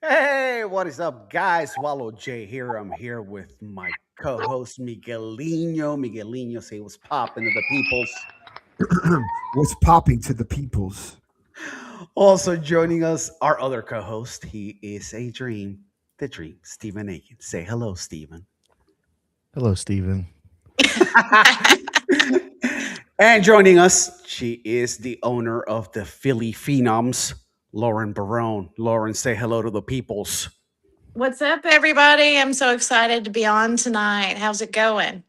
Hey, what is up, guys? Wallow J here. I'm here with my co-host Miguelino. Miguelino, say what's popping to the peoples. What's popping to the peoples? Also joining us, our other co-host. He is a dream, the dream, Stephen Aiken. Say hello, Stephen. Hello, Steven. And joining us, she is the owner of the Philly Phenoms, Lauren Barone. Lauren, say hello to the peoples. What's up, everybody? I'm so excited to be on tonight. How's it going?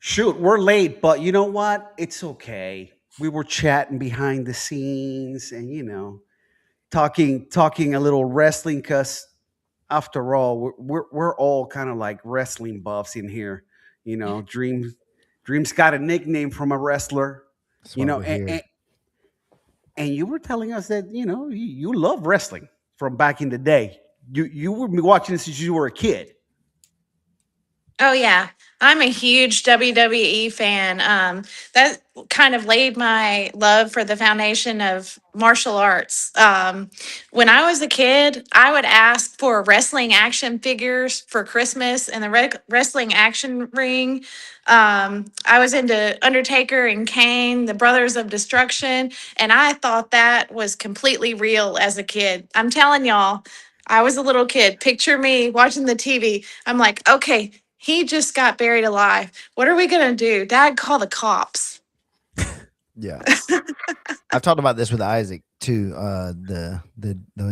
Shoot, we're late, but you know what? It's okay. We were chatting behind the scenes and talking a little wrestling cuz after all, we're all kind of like wrestling buffs in here. Dreams got a nickname from a wrestler, That's you why know, we're and, here. and, and you were telling us that, you love wrestling from back in the day. You were watching this since you were a kid. Oh yeah, I'm a huge WWE fan. That kind of laid my love for the foundation of martial arts. When I was a kid, I would ask for wrestling action figures for Christmas and the wrestling action ring. I was into Undertaker and Kane, the Brothers of Destruction, and I thought that was completely real as a kid. I'm telling y'all. I was a little kid. Picture me watching the TV. I'm like, okay, he just got buried alive. What are we gonna do? Dad, call the cops. Yeah, I've talked about this with Isaac too. The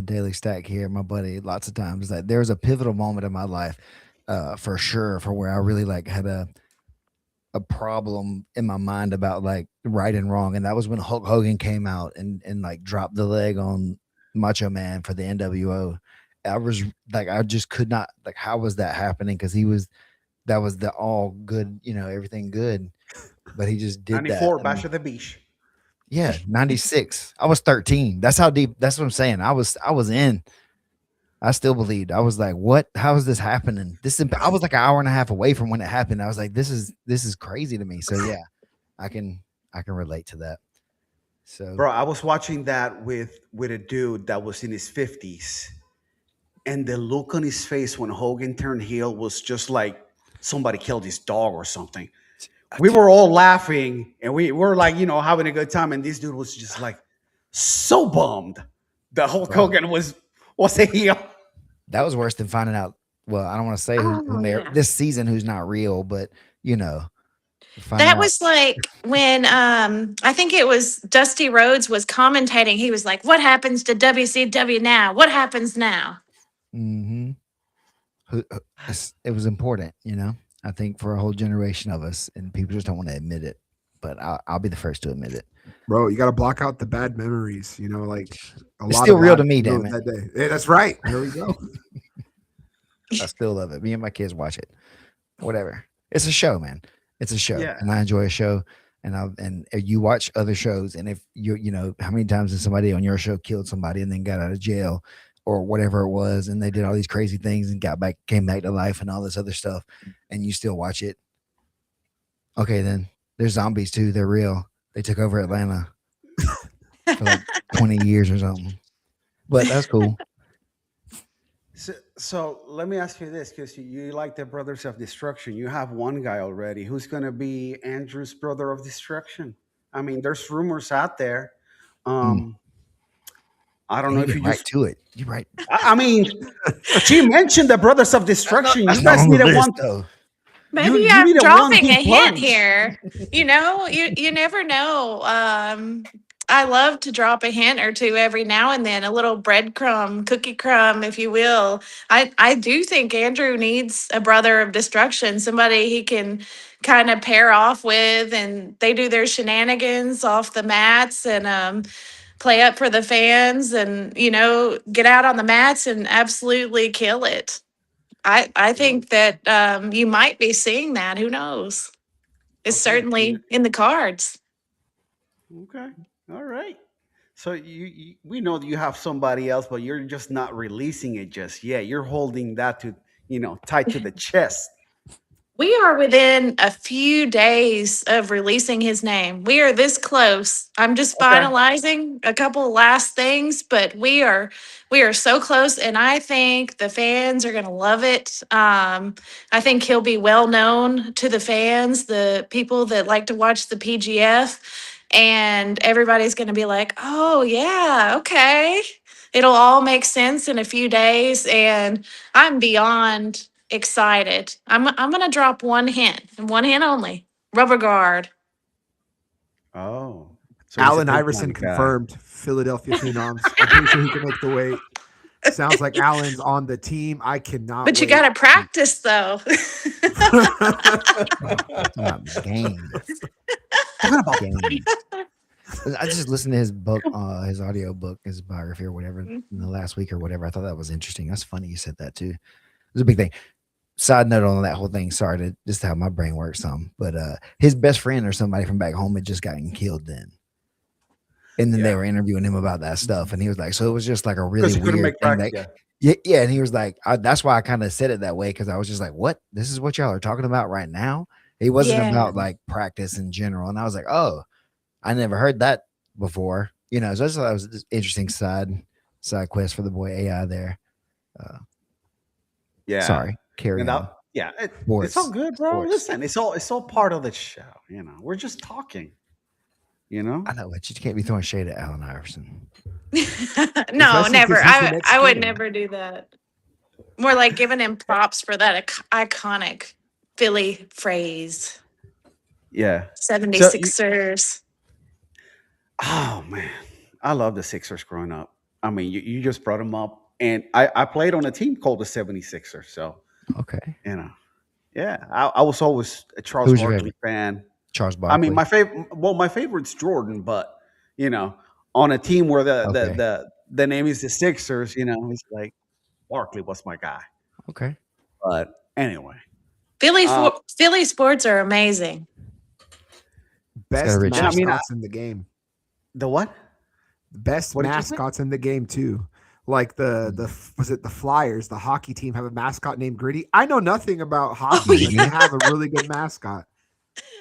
daily stack here, my buddy, lots of times that there was a pivotal moment in my life, for sure, for where I really like had a problem in my mind about like right and wrong, and that was when Hulk Hogan came out and like dropped the leg on Macho Man for the NWO. I was like, I just could not like, how was that happening? Because he was that was the all good, everything good, but he just did that. 94, I Bash mean, of the Beach. yeah, 96. I was 13. That's how deep. That's what I'm saying. I was in. I still believed. I was like, what? How is this happening? I was like an hour and a half away from when it happened. I was like, this is crazy to me. So yeah, I can I can relate to that. So Bro, I was watching that with a dude that was in his 50s, and the look on his face when Hogan turned heel was just like somebody killed his dog or something. We dude, were all laughing and we were like, having a good time, and this dude was just like so bummed that Hulk bro, Hogan was a heel. that was worse than finding out. Well, I don't want to say who Oh may yeah. this season who's not real, but you know, finding That out. was like when I think it was Dusty Rhodes was commentating. He was like, "What happens to WCW now? What happens now?" hmm it was important, I think for a whole generation of us, and people just don't want to admit it. But I'll be the first to admit it. Bro, you got to block out the bad memories. Like a It's lot still of real bad to me, damn ruined it. that day. Hey, that's right. There we go. I still love it. Me and my kids watch it. Whatever. It's a show, man. It's a show, Yeah. and I enjoy a show. And you watch other shows, and if how many times has somebody on your show killed somebody and then got out of jail or whatever it was, and they did all these crazy things and came back to life and all this other stuff, and you still watch it? Okay, then there's zombies too. They're real. They took over Atlanta for like 20 years or something. But that's cool. So let me ask you this, because you like the Brothers of Destruction. You have one guy already. Who's going to be Andrew's brother of destruction? I mean, there's rumors out there. Mm. Um, I don't And know you if get you right just. to it. You're right. I mean, she mentioned the Brothers of Destruction. You That's not guys on the need a one. list though. You Maybe you I'm need a dropping one-two a hint punch. here. You never know. I love to drop a hint or two every now and then, a little breadcrumb, cookie crumb, if you will. I do think Andrew needs a brother of destruction, somebody he can kind of pair off with, and they do their shenanigans off the mats and play up for the fans, and get out on the mats and absolutely kill it. I think that you might be seeing that. Who knows? It's Okay. certainly in the cards. Okay. All right. So we know that you have somebody else, but you're just not releasing it just yet. You're holding that to tied to the chest. We are within a few days of releasing his name. We are this close. I'm just Okay. finalizing a couple of last things, but we are so close, and I think the fans are going to love it. I think he'll be well known to the fans, the people that like to watch the PGF, and everybody's going to be like, "Oh yeah, okay." It'll all make sense in a few days, and I'm beyond excited. I'm gonna drop one hint and one hint only. Rubber guard. Oh, so he's a Allen 3-point Iverson guy. confirmed. Philadelphia Phenoms. I'm pretty sure he can make the weight. Sounds like Allen's on the team. I cannot. But you wait. gotta practice though. Talking about game. Talking about Game. I just listened to his book, his audio book, his biography or whatever in the last week or whatever. I thought that was interesting. That's funny you said that too. It's a big thing. Side note on that whole thing. Sorry to just how my brain works some, but his best friend or somebody from back home had just gotten killed then. And then they were interviewing him about that stuff, and he was like, "So it was just like a really because he couldn't weird make thing." practice. That, yeah, and he was like, "That's why I kind of said it that way because I was just like, what? This is what y'all are talking about right now." It wasn't Yeah. about like practice in general, and I was like, "Oh, I never heard that before." You know, so that was an interesting side quest for the boy AI there. Yeah. Sorry, carry And on. it's all good, bro. Sports. Listen, it's all part of the show. You know, we're just talking. You know, I know, but you can't be throwing shade at Allen Iverson. No, Especially 'cause never. he's the next I would king. never do that. More like giving him props for that iconic Philly phrase. yeah. 76ers. Oh man, I love the Sixers growing up. I mean, you just brought them up, and I played on a team called the 76ers. So Okay, you know, yeah, I was always a Charles Who's your Barkley favorite? fan. Charles I mean, Barkley. my favorite's Jordan, but you know, on a team where Okay. the name is the Sixers, you know, it's like Barkley was my guy. Okay. But anyway, Philly sports are amazing. Best rich And I mean, mascots in the game. the what? Best What did you say? mascots in the game too. Like was it the Flyers, the hockey team, have a mascot named Gritty? I know nothing about hockey, but they have a really good mascot.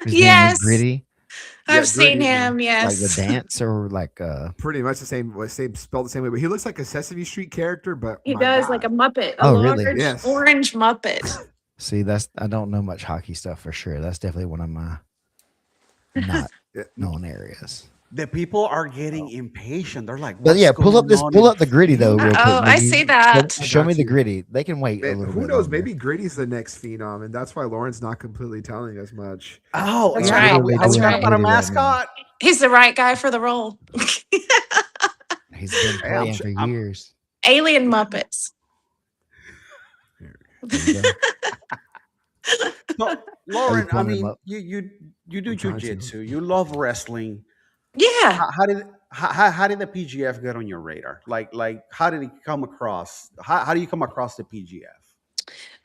His name Yes. is Gritty, I've seen Gritty, him. like Yes. the dance or like Pretty much the same spelled the same way, but he looks like a Sesame Street character. But He my does God. like a Muppet, a Oh, large really? Yes. orange Muppet. See, I don't know much hockey stuff for sure. That's definitely one of my not Yeah. known areas. The people are getting impatient. They're like, But yeah, "What's pull up going on pull in up the Gritty though, real quick. Oh, I Miggy. see that. Show I me got the you. Gritty. They can wait a Man, little who bit knows? longer. Maybe Gritty's the next phenom, and that's why Lauren's not completely telling us much. Oh, That's yeah, right. Are we That's talking right. about a Gritty right now. mascot? He's the right guy for the role. He's been Hey, I'm playing sure- for I'm- years. Alien Muppets. There you go. So, Lauren, I pulling him mean, up? you do I'm trying to. jujitsu. You love wrestling. Yeah. How did the PGF get on your radar? Like how did it come across? How do you come across the PGF?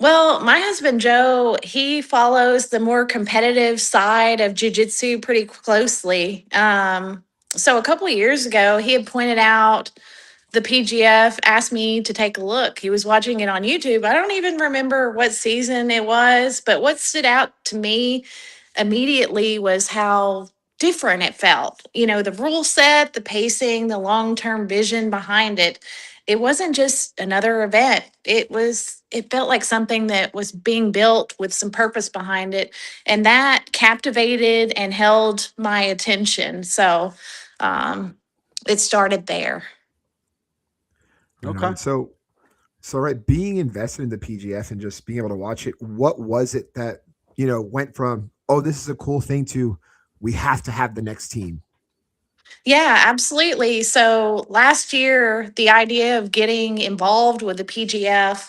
Well, my husband Joe, he follows the more competitive side of jujitsu pretty closely. So a couple of years ago, he had pointed out the PGF, asked me to take a look. He was watching it on YouTube. I don't even remember what season it was, but what stood out to me immediately was how different it felt. You know, the rule set, the pacing, the long term vision behind it. It wasn't just another event. It felt like something that was being built with some purpose behind it. And that captivated and held my attention. So it started there. Right Okay. on. So right, being invested in the PGF and just being able to watch it, what was it that went from, oh, this is a cool thing, to we have to have the next team? Yeah, absolutely. So last year, the idea of getting involved with the PGF,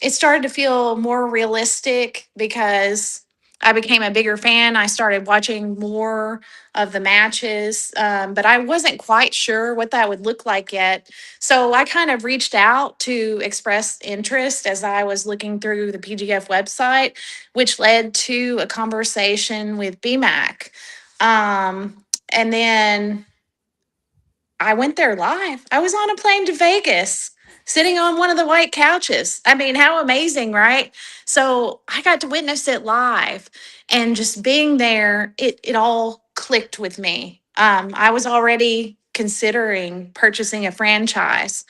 it started to feel more realistic because I became a bigger fan. I started watching more of the matches, but I wasn't quite sure what that would look like yet. So I kind of reached out to express interest as I was looking through the PGF website, which led to a conversation with BMAC. And then I went there live. I was on a plane to Vegas sitting on one of the white couches. I mean, how amazing, right? So I got to witness it live, and just being there, it all clicked with me. I was already considering purchasing a franchise,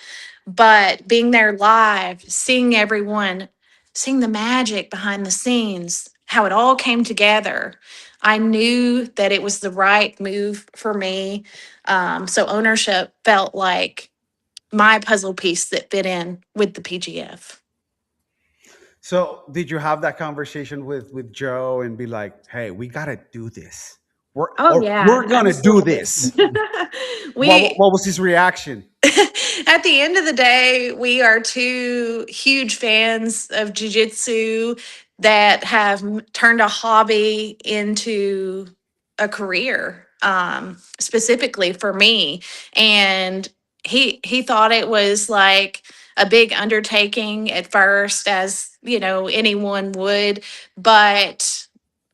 but being there live, seeing everyone, seeing the magic behind the scenes, how it all came together, I knew that it was the right move for me. So ownership felt like my puzzle piece that fit in with the PGF. So did you have that conversation with Joe and be like, "Hey, we gotta do this. Oh We're yeah, gonna do absolutely. this." we What was his reaction? at the end of the day, we are two huge fans of jujitsu that have turned a hobby into a career, specifically for me. And he thought it was like a big undertaking at first, as you know, anyone would. But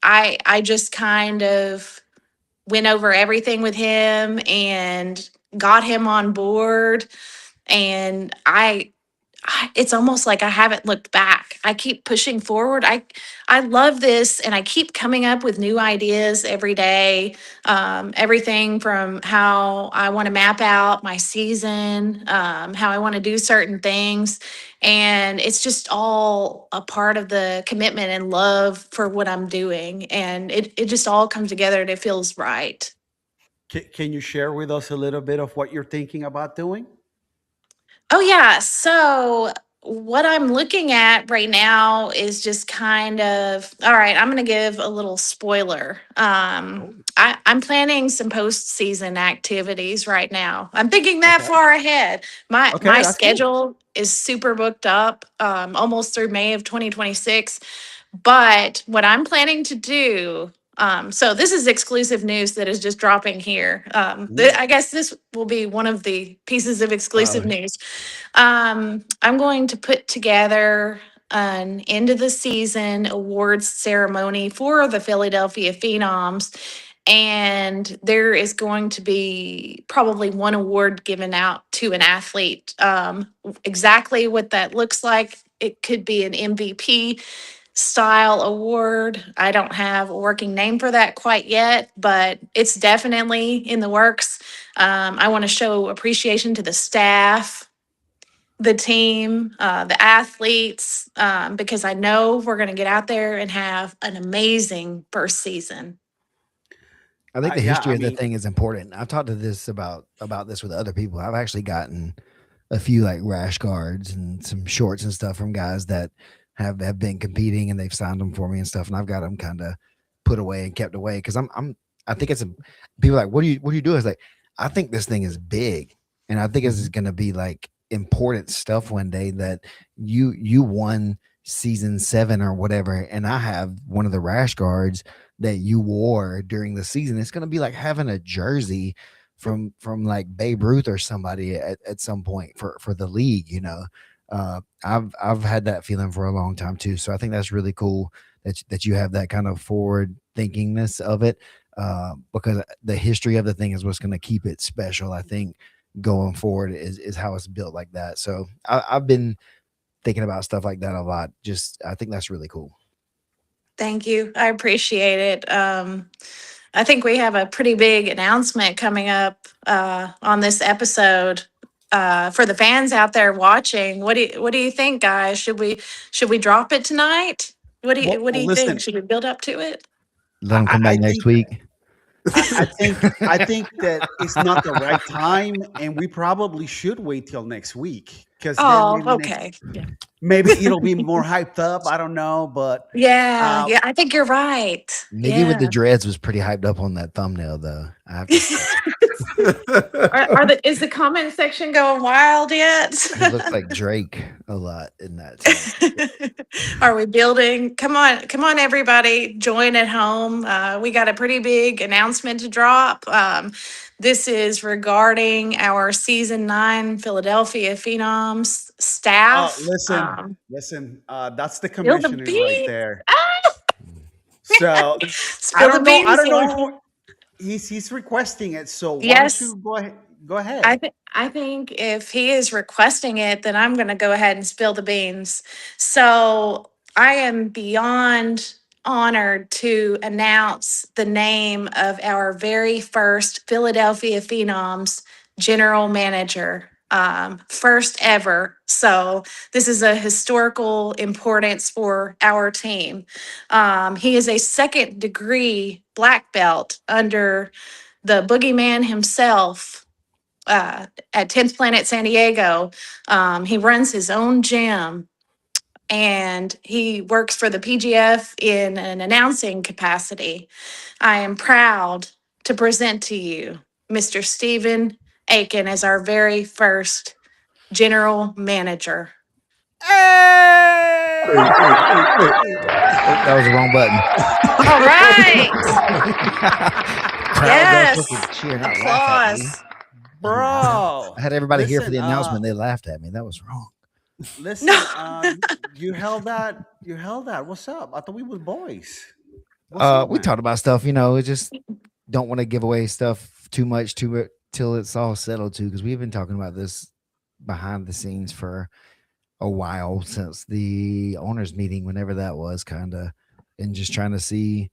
I just kind of went over everything with him and got him on board, and it's almost like I haven't looked back. I keep pushing forward. I love this, and I keep coming up with new ideas every day. Everything from how I want to map out my season, how I want to do certain things, and it's just all a part of the commitment and love for what I'm doing, and it just all comes together and it feels right. Can you share with us a little bit of what you're thinking about doing? Oh, yeah. So, what I'm looking at right now is just kind of, all right, I'm going to give a little spoiler. I'm planning some postseason activities right now. I'm thinking that Okay. far ahead. My Okay, that's cool. schedule is super booked up, almost through May of 2026. But what I'm planning to do, so this is exclusive news that is just dropping here. Mhm. I guess this will be one of the pieces of Uh, exclusive news. I'm going to put together an end of the season awards ceremony for the Philadelphia Phenoms. And there is going to be probably one award given out to an athlete. Exactly what that looks like, it could be an MVP style award. I don't have a working name for that quite yet, but it's definitely in the works. I want to show appreciation to the staff, the team, the athletes, because I know we're going to get out there and have an amazing first season. I think the Yeah, history I of the mean, thing is important. I've talked to this about this with other people. I've actually gotten a few like rash guards and some shorts and stuff from guys that have been competing and they've signed them for me and stuff, and I've got them kind of put away and kept away because I think it's a people are like what do you do? It's like I think this thing is big, and I think this is going to be like important stuff one day that you won season 7 or whatever, and I have one of the rash guards that you wore during the season. It's going to be like having a jersey from like Babe Ruth or somebody at some point for the league, you know. I've had that feeling for a long time too. So I think that's really cool that you have that kind of forward thinkingness of it. Because the history of the thing is what's going to keep it special. I think going forward is how it's built like that. So I've been thinking about stuff like that a lot. Just I think that's really cool. Thank you. I appreciate it. I think we have a pretty big announcement coming up on this episode for the fans out there watching. What do you think, guys? Should we drop it tonight? What do well, you think? listen, Should we build up to it? Let them come I back next think week. I think that it's not the right time, and we probably should wait till next week because then Oh, maybe okay. Yeah. maybe it'll be more hyped up. I don't know, but Yeah, uh, yeah, I think you're right. Nigga with the Yeah. dreads was pretty hyped up on that thumbnail, though. I have to say, Is the comment section going wild yet? he looks like Drake a lot in that. So. Are we building? Come on, everybody, join at home. We got a pretty big announcement to drop. This is regarding our season 9 Philadelphia Phenoms staff. listen, that's the Spill the commissioning right beans. there. Ah! So I Spill the don't know. I beans. don't know Laura. who he's requesting it. So why don't Yes. you go ahead? Go ahead. I think if he is requesting it, then I'm going to go ahead and spill the beans. So I am beyond honored to announce the name of our very first Philadelphia Phenoms general manager, first ever. So this is a historical importance for our team. He is a second degree black belt under the boogeyman himself, at 10th Planet San Diego. He runs his own gym and he works for the PGF in an announcing capacity. I am proud to present to you Mr. Stephen Aiken as our very first general manager. Wait, wait, wait, wait. That was the wrong button. All right. Crowd Yes. goes fucking cheering out, laugh at me. Applause. Bro. I had everybody here for the Listen, announcement. They laughed at me. That was wrong. Listen, No. you held that. You held that. What's up? I thought we was boys. What's up, We man? talked about stuff, you know, just don't want to give away stuff too much to it till it's all settled too, because we've been talking about this behind the scenes for a while since the owners meeting, whenever that was, kind of, and just trying to see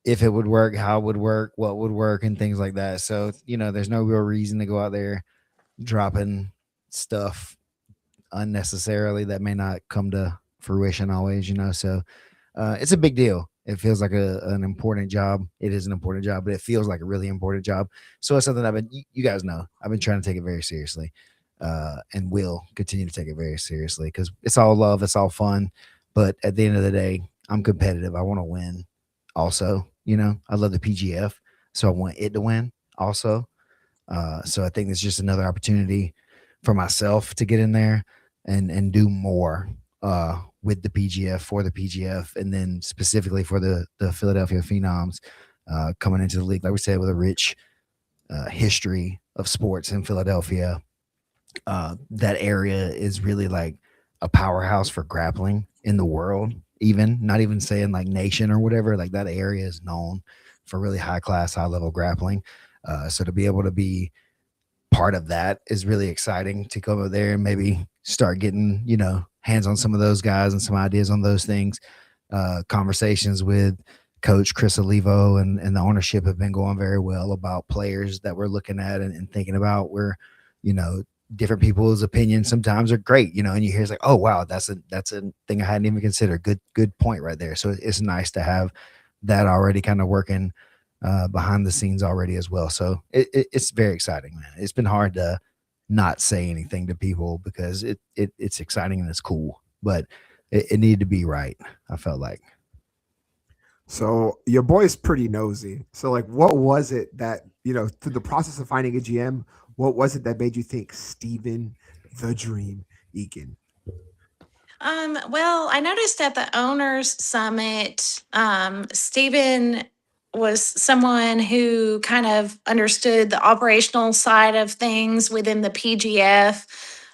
if it would work, how it would work, what would work, and things like that. So, you know, there's no real reason to go out there dropping stuff unnecessarily that may not come to fruition always, you know. So it's a big deal. It feels like an important job. It is an important job, but it feels like a really important job. So it's something I've been, you guys know, I've been trying to take it very seriously, and will continue to take it very seriously because it's all love, it's all fun. But at the end of the day, I'm competitive. I want to win also. You know, I love the PGF, so I want it to win also. So I think it's just another opportunity for myself to get in there and do more with the PGF, for the PGF, and then specifically for the Philadelphia Phenoms coming into the league, like we said, with a rich history of sports in Philadelphia. That area is really like a powerhouse for grappling in the world, even not even saying like nation or whatever. Like that area is known for really high class, high level grappling. So to be able to be part of that is really exciting, to go over there and maybe start getting, you know, hands on some of those guys and some ideas on those things. Conversations with Coach Chris Olivo and the ownership have been going very well about players that we're looking at and thinking about, where, you know, different people's opinions sometimes are great, you know, and you hear it's like, oh wow, that's a thing I hadn't even considered. Good point right there. So it's nice to have that already kind of working behind the scenes already as well. So it's very exciting, man. It's been hard to not say anything to people because it's exciting and it's cool, but it needed to be right, I felt like. So your boy's pretty nosy. So like, what was it that, you know, through the process of finding a GM, what was it that made you think Stephen the Dream Egan? Well, I noticed at the owners summit, Stephen was someone who kind of understood the operational side of things within the PGF,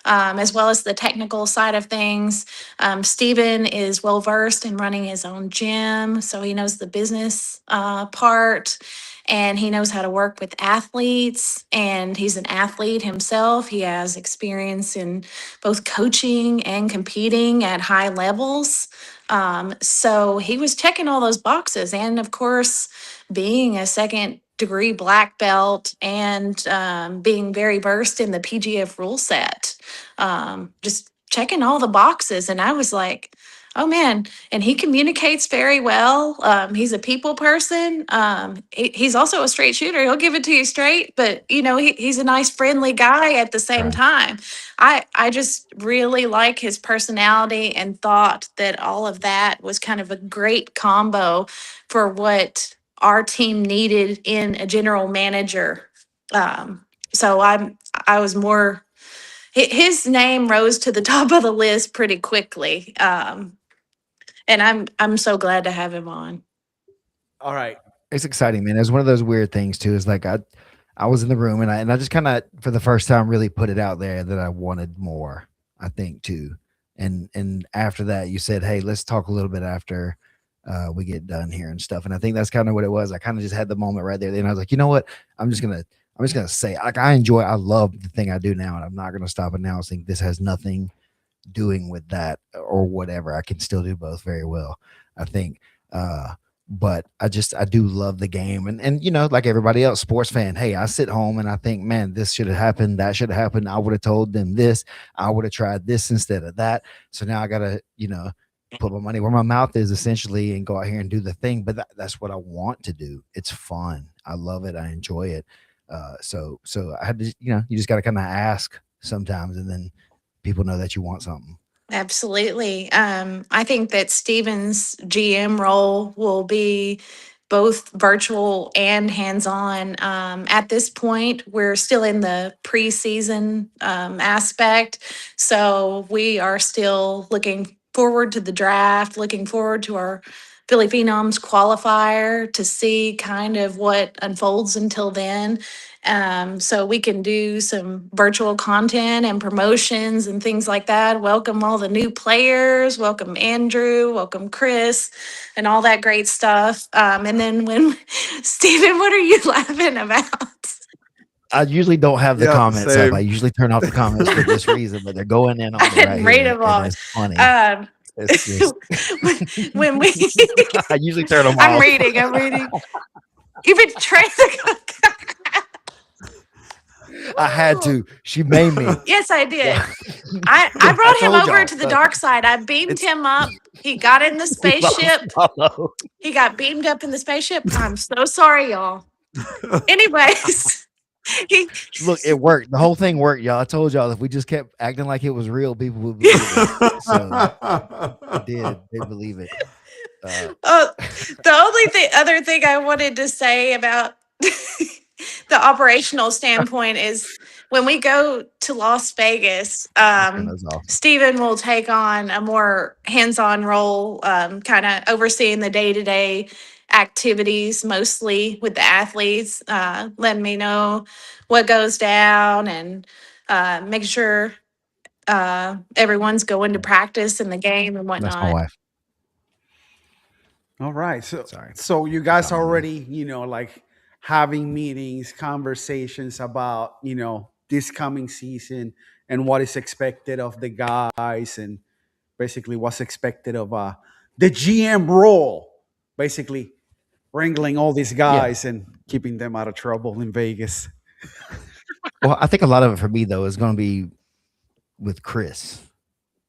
as well as the technical side of things. Stephen is well versed in running his own gym, so he knows the business part. And he knows how to work with athletes, and he's an athlete himself. He has experience in both coaching and competing at high levels. So he was checking all those boxes. And of course, being a second degree black belt and being very versed in the PGF rule set, just checking all the boxes. And I was like, oh man, and he communicates very well. He's a people person. He's also a straight shooter. He'll give it to you straight, but you know, he's a nice, friendly guy at the same Right. time. I just really like his personality and thought that all of that was kind of a great combo for what our team needed in a general manager. So I was more, his name rose to the top of the list pretty quickly. And I'm so glad to have him on. All right. It's exciting, man. It was one of those weird things too. Is like I was in the room and I just kind of for the first time really put it out there that I wanted more, I think too. And after that you said, hey, let's talk a little bit after we get done here and stuff. And I think that's kind of what it was. I kind of just had the moment right there. Then I was like, you know what? I'm I'm just gonna say, like, I love the thing I do now, and I'm not gonna stop announcing this has nothing doing with that or whatever. I can still do both very well, I think. But I do love the game, and like everybody else, sports fan. Hey, I sit home and I think, man, this should have happened, that should have happened. I would have told them this. I would have tried this instead of that. So now I gotta, put my money where my mouth is essentially and go out here and do the thing. But that's what I want to do. It's fun. I love it. I enjoy it. So I had to, you just got to kind of ask sometimes, and then people know that you want something. Absolutely. I think that Steven's GM role will be both virtual and hands-on. At this point, we're still in the preseason aspect, so we are still looking forward to the draft, looking forward to our Philly Phenoms qualifier to see kind of what unfolds until then. So we can do some virtual content and promotions and things like that. Welcome all the new players. Welcome Andrew. Welcome Chris, and all that great stuff. And then when Stephen, what are you laughing about? I usually don't have the Yeah, comments same. up. I usually turn off the comments for this reason, but they're going in on I me didn't right read here, them all. and it's funny. It's just when we, I usually turn them I'm off. reading. You've been trying to. I had to. She made me. Yes, I did. I brought him told over y'all, to the but dark side. I beamed him up. He got in the we lost spaceship. Paulo. He got beamed up in the spaceship. I'm so sorry, y'all. Anyways, he, Look, it worked. The whole thing worked, y'all. I told y'all if we just kept acting like it was real, people would believe it. So it did. They believe it. the only other thing I wanted to say about the operational standpoint is when we go to Las Vegas, Turn those off. Stephen will take on a more hands-on role, kind of overseeing the day-to-day activities, mostly with the athletes, letting me know what goes down and making sure everyone's going to practice in the game and That's my whatnot. wife. All right. So Sorry. so you guys Calm down. already, like having meetings, conversations about, this coming season and what is expected of the guys and basically what's expected of the GM role, basically wrangling all these guys and keeping them out of trouble in Vegas. Well, I think a lot of it for me though is going to be with Chris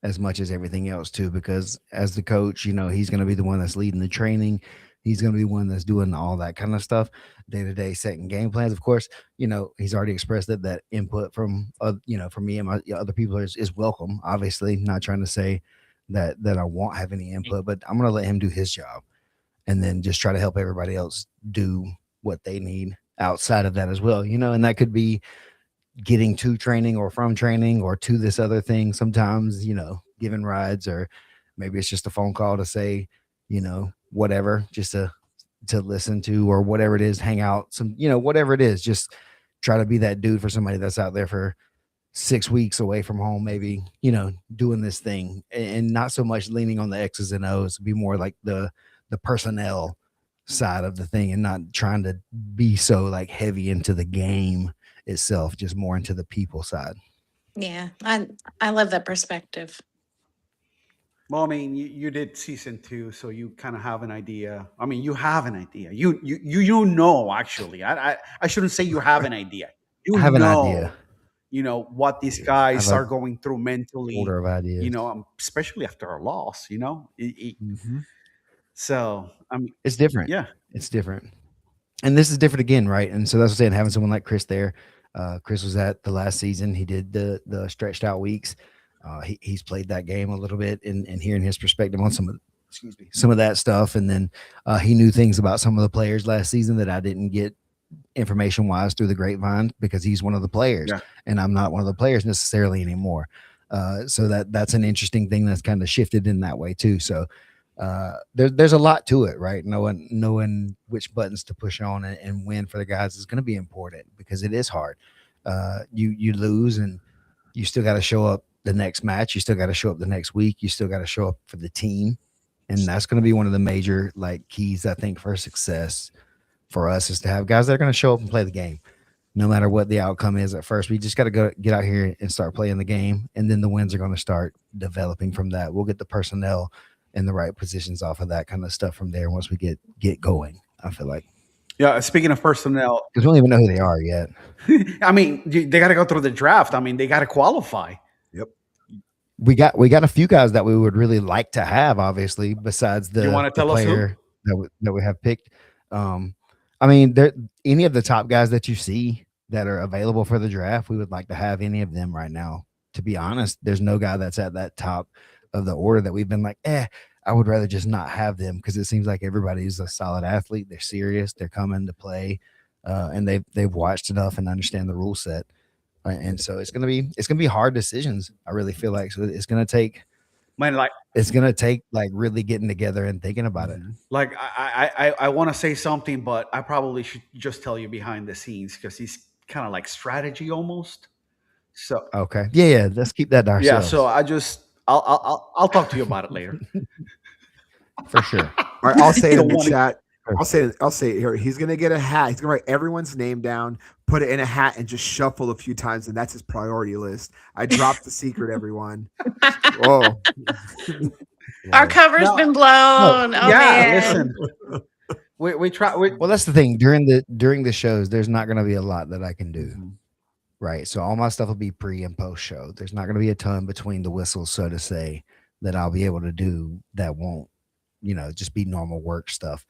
as much as everything else too, because as the coach, he's going to be the one that's leading the training. He's going to be one that's doing all that kind of stuff, day to day setting game plans. Of course, he's already expressed that input from, from me and my other people is welcome. Obviously, not trying to say that I won't have any input, but I'm going to let him do his job, and then just try to help everybody else do what they need outside of that as well. And that could be getting to training or from training or to this other thing. Sometimes, giving rides, or maybe it's just a phone call to say, whatever, just to listen to, or whatever it is, hang out, whatever it is, just try to be that dude for somebody that's out there for 6 weeks away from home, maybe, doing this thing, and not so much leaning on the X's and O's, be more like the personnel side of the thing, and not trying to be so like heavy into the game itself, just more into the people side. Yeah, I love that perspective. Well, I mean, you did season 2, so you kind of have an idea. I mean, you have an idea. You know, actually. I shouldn't say you have an idea. You I have an know, idea. What these I guys have are a going through mentally, order of ideas. Especially after a loss, Mhm. So, I mean, It's different. yeah. It's different. And this is different again, right? And so that's what I'm saying, having someone like Chris there. Chris was at the last season. He did the stretched out weeks. He's played that game a little bit, and hearing his perspective on some of that stuff. And then he knew things about some of the players last season that I didn't get information wise through the grapevine, because he's one of the players, Yeah. and I'm not one of the players necessarily anymore. So that's an interesting thing that's kind of shifted in that way too. So there's a lot to it, right? Knowing which buttons to push on and when for the guys is going to be important, because it is hard. You lose, and you still got to show up the next match. You still got to show up the next week. You still got to show up for the team, and that's going to be one of the major keys, I think, for success for us, is to have guys that are going to show up and play the game. no matter what the outcome is at first. We just got to get out here and start playing the game, and then the wins are going to start developing from that. We'll get the personnel in the right positions off of that kind of stuff from there once we get going. I feel like. Yeah, speaking of personnel, because we don't even know who they are yet. I mean, they got to go through the draft. I mean, they got to qualify. Yep. We got a few guys that we would really like to have, obviously, besides the, you want to tell us player that we have picked. I mean, any of the top guys that you see that are available for the draft, we would like to have any of them right now. To be honest, there's no guy that's at that top of the order that we've been like, I would rather just not have them, because it seems like everybody's a solid athlete. They're serious. They're coming to play, and they've watched enough and understand the rule set. And so it's gonna be hard decisions. I really feel like it's gonna take really getting together and thinking about it. Like I want to say something, but I probably should just tell you behind the scenes, because he's kind of like strategy almost. So okay, yeah, let's keep that to ourselves. Yeah, so I'll talk to you about it later. For sure. All right, I'll say it in the chat. I'll say it here. He's gonna get a hat. He's gonna write everyone's name down, put it in a hat, and just shuffle a few times, and that's his priority list. I dropped the secret, everyone. Whoa. Our cover's been blown. Oh, man. Listen. We try. Well, that's the thing. During the shows, there's not going to be a lot that I can do, right? So all my stuff will be pre and post show. There's not going to be a ton between the whistles, so to say, that I'll be able to do that won't, just be normal work stuff,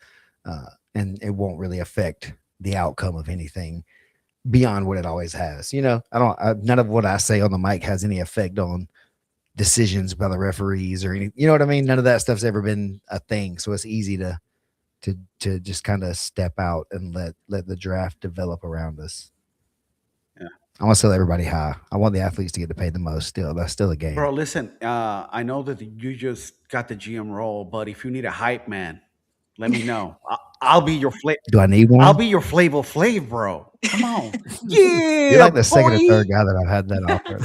and it won't really affect the outcome of anything beyond what it always has. None of what I say on the mic has any effect on decisions by the referees or any. You know what I mean? None of that stuff's ever been a thing, so it's easy to just kind of step out and let the draft develop around us. Yeah. I want to tell everybody hi. I want the athletes to get to pay the most still. That's still a game. Bro, listen, I know that you just got the GM role, but if you need a hype man, let me know. I'll be your flavor. Do I need one? I'll be your Flavor Flav, bro. Come on. Yeah. You're like the second or third guy that I've had that offer.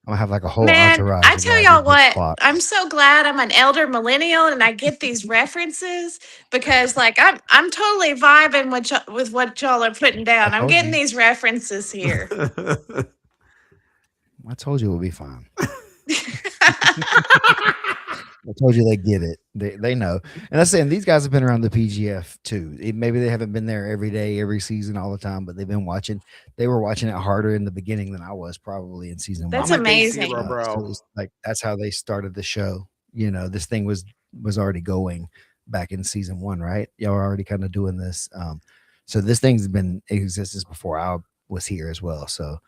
I'm gonna have like a whole entourage. I tell y'all what, I'm so glad I'm an elder millennial and I get these references, because like I'm totally vibing with what y'all are putting down. I'm getting these references here. I told you it would be fine. I told you they get it. They know. And I'm saying these guys have been around the PGF too. Maybe they haven't been there every day, every season, all the time, but they've been watching. They were watching it harder in the beginning than I was probably in season 1. That's amazing, bro. So like that's how they started the show. This thing was already going back in season 1, right? Y'all are already kind of doing this. So this thing's been in existence before I was here as well. So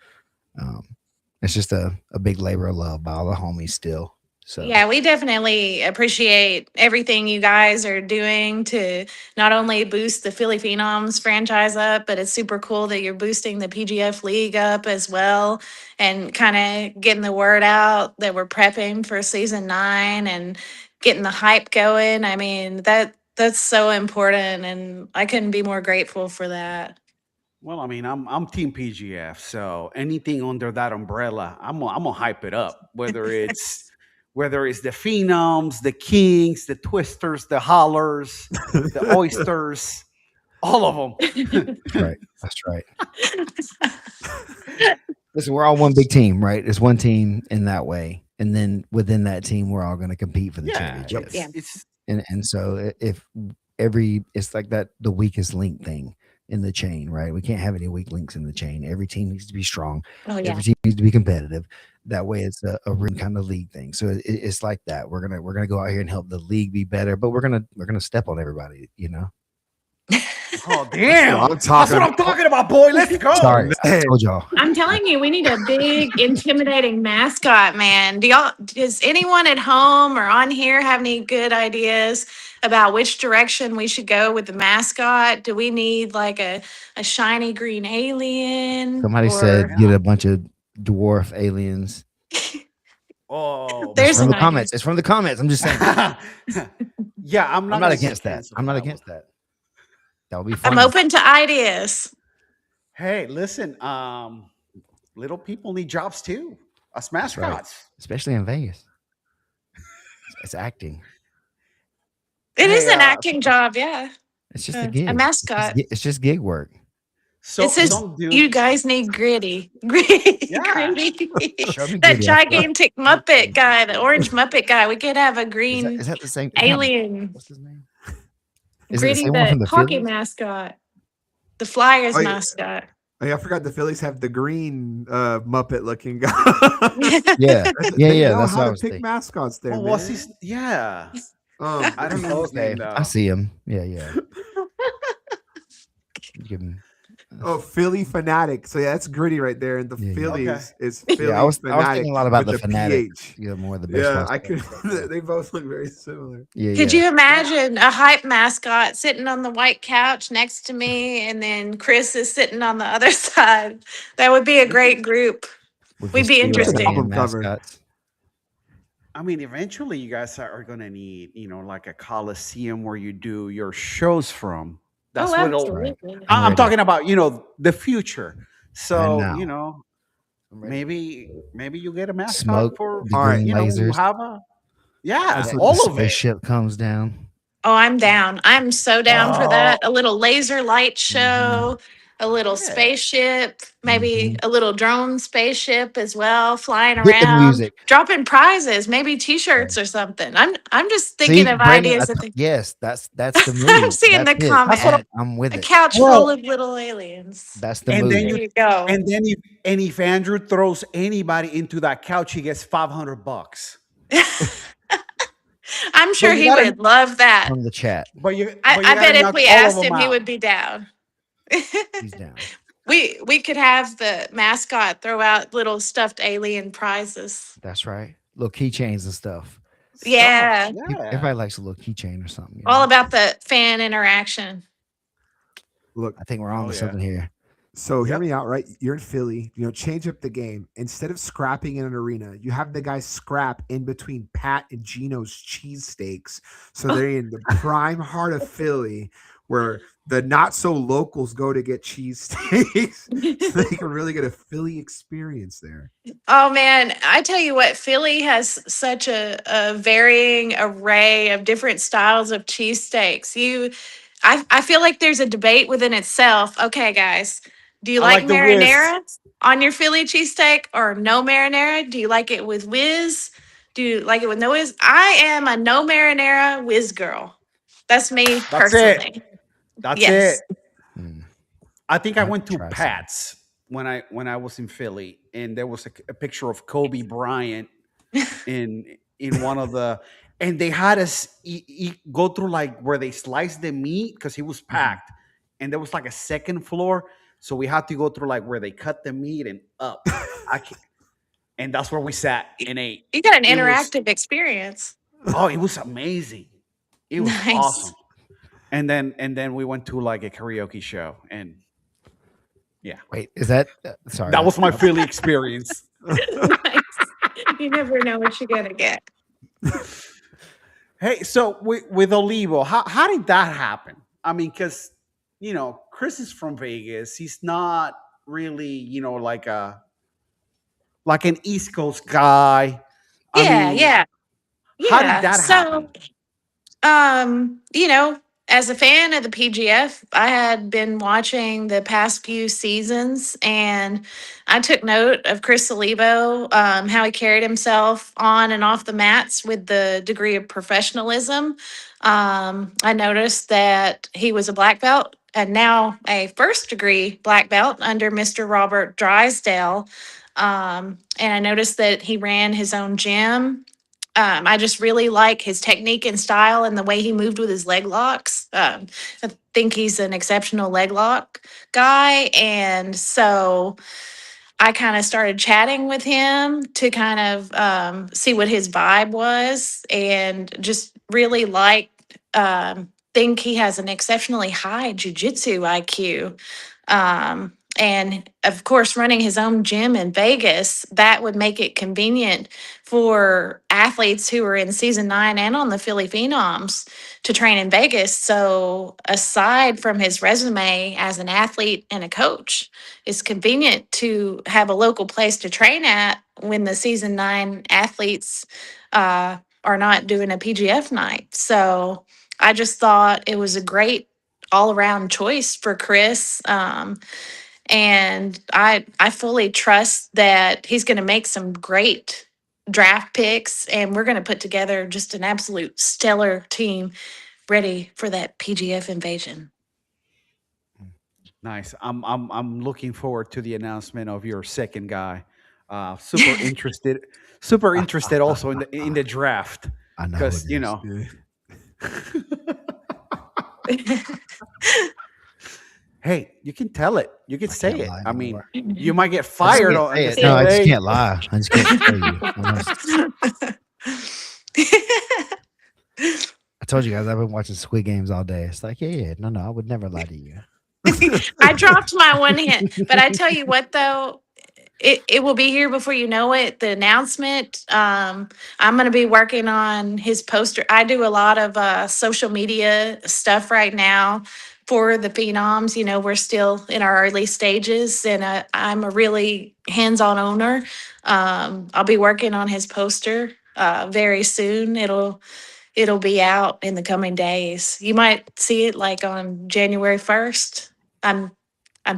it's just a big labor of love by all the homies still. So. Yeah, we definitely appreciate everything you guys are doing to not only boost the Philly Phenoms franchise up, but it's super cool that you're boosting the PGF League up as well, and kind of getting the word out that we're prepping for season 9 and getting the hype going. I mean, that's so important, and I couldn't be more grateful for that. Well, I mean, I'm Team PGF, so anything under that umbrella, I'm gonna hype it up. Whether it's the Phenoms, the Kings, the Twisters, the Hollers, the Oysters, all of them. Right. That's right. Listen, we're all one big team, right? It's one team in that way. And then within that team, we're all going to compete for the championship. Yeah. And so it's like that, the weakest link thing in the chain, right? We can't have any weak links in the chain. Every team needs to be strong. Oh, yeah. Every team needs to be competitive. That way it's a real kind of league thing. So it's like that. We're gonna go out here and help the league be better, but we're gonna step on everybody, Oh damn! That's what I'm talking about, boy. Let's go. Sorry, I told y'all. I'm telling you, we need a big, intimidating mascot, man. Does anyone at home or on here have any good ideas about which direction we should go with the mascot? Do we need like a shiny green alien? Somebody said get a bunch of dwarf aliens. Oh, there's from the comments. It's from the comments. I'm just saying. Yeah, I'm not against that. I'm not against that. That would be fun. I'm open to ideas. Hey, listen, little people need jobs too. Us mascots, right. Especially in Vegas. It's acting. It is an acting job, yeah. It's just a gig. A mascot. It's just gig work. It So says some you dude, guys need gritty. Gritty. yeah. Show me That Gritty. I feel like gigantic I've Muppet seen guy, that the before. orange Muppet guy. We could have a Is green that the same? alien. What's his name? Is it the Gritty, same one the from the hockey Phillies? mascot. The Flyers Oh, yeah. mascot. Oh, yeah, I forgot the Phillies have the green Muppet looking guy. Yeah, They yeah. know That's how what I to was pick thinking. mascots there, What man. was his? Yeah, I don't know his Okay, name I though. see him. Yeah. Give him. Oh, Philly Fanatic. So yeah, that's Gritty right there, and the Yeah. Phillies is Yeah, Philly I was Fanatic thinking a lot about with the the Fanatic. PH. Yeah, more of the baseball. Yeah, I stuff. could. They both look very similar. Yeah, Could yeah. you imagine a hype mascot sitting on the white couch next to me, and then Chris is sitting on the other side? That would be a great group. With We'd just be two interesting. alien Album cover. mascots. I mean, eventually you guys are gonna need, like a coliseum where you do your shows from. That's Oh, what it'll. Right. absolutely. I'm I'm ready. talking about, the future. And So, now. I'm ready. maybe you get a mascot Smoke for, the All right. green lasers. have a, yeah, That's what The all of it. spaceship comes down. Oh, I'm down. I'm so down for that. A Oh, little laser light Mm-hmm. show, a little yeah. spaceship, maybe Mhm. a little drone spaceship as well, flying Hit the around, music. dropping prizes, maybe t-shirts or something. I'm just See, thinking of Brandon. ideas that Yes, that's the I'm move. seeing That's the it. That's what. comment. I'm with A it. couch Well, full of little aliens. That's the and move. then There you, you go. and then if Andrew throws anybody into that couch, he gets $500. I'm sure you he gotta, would love that. From the chat. but you I gotta bet if knock we all of asked them him, he out. would be down. He's down. We could have the mascot throw out little stuffed alien prizes. That's right. Little keychains and stuff. Yeah. Everybody likes a little keychain or something. All about the fan interaction. Look, I think we're on Oh, to yeah. something here. so hear Yep. me out, right? You're in Philly. Change up the game. Instead of scrapping in an arena, you have the guys scrap in between Pat and Gino's cheesesteaks. So they're in the prime heart of Philly, where the not so locals go to get cheesesteaks. So they can really get a Philly experience there. Oh man, I tell you what, Philly has such a varying array of different styles of cheesesteaks. I feel like there's a debate within itself. Okay, guys, do you I like like the whiz. marinara on your Philly cheesesteak or no marinara? Do you like it with whiz? Do you like it with no whiz? I am a no marinara whiz girl. That's me That's it. personally. That's Yes. it. Mm. I think I Have went to to try some. Pat's when I was in Philly, and there was a picture of Kobe Bryant in one of the, and they had us go through like where they sliced the meat because he was packed, and there was like a second floor, so we had to go through like where they cut the meat and up. And that's where we sat and ate. You got an It was- interactive experience. Oh, it was amazing. It was Nice. awesome. And then we went to like a karaoke show, and Wait, is that sorry? that was my Philly experience. Nice. You never know what you're gonna get. Hey, so with Olivo, how did that happen? I mean, because Chris is from Vegas. He's not really like an East Coast guy. Yeah, I mean, yeah. how did Yeah. that So, happen? as a fan of the PGF, I had been watching the past few seasons and I took note of Chris Olivo, how he carried himself on and off the mats with the degree of professionalism. I noticed that he was a black belt and now a first degree black belt under Mr. Robert Drysdale. And I noticed that he ran his own gym. I just really like his technique and style and the way he moved with his leg locks. I think he's an exceptional leg lock guy. And so I kind of started chatting with him to kind of see what his vibe was and just really think he has an exceptionally high jujitsu IQ. And of course, running his own gym in Vegas, that would make it convenient for athletes who are in season 9 and on the Philly Phenoms to train in Vegas. So, aside from his resume as an athlete and a coach, it's convenient to have a local place to train at when the season 9 athletes are not doing a PGF night. So, I just thought it was a great all around choice for Chris. And I fully trust that he's going to make some great draft picks, and we're going to put together just an absolute stellar team ready for that PGF invasion. Nice. I'm looking forward to the announcement of your second guy. Super interested. Super interested also in the draft I know who because it you is. know. Yeah. Hey, you can tell it. You can say can't it. lie I mean, anymore. you might get I just fired can't on say this. it. No, I just Hey, can't lie. I just can't tell you. I told you guys I've been watching Squid Games all day. It's like, yeah, no, I would never lie to you. I dropped my one hint, but I tell you what though, it will be here before you know it. The announcement. I'm going to be working on his poster. I do a lot of social media stuff right now for the Phenoms. You know, we're still in our early stages, and I'm a really hands-on owner. I'll be working on his poster very soon. It'll be out in the coming days. You might see it like on January 1st. I'm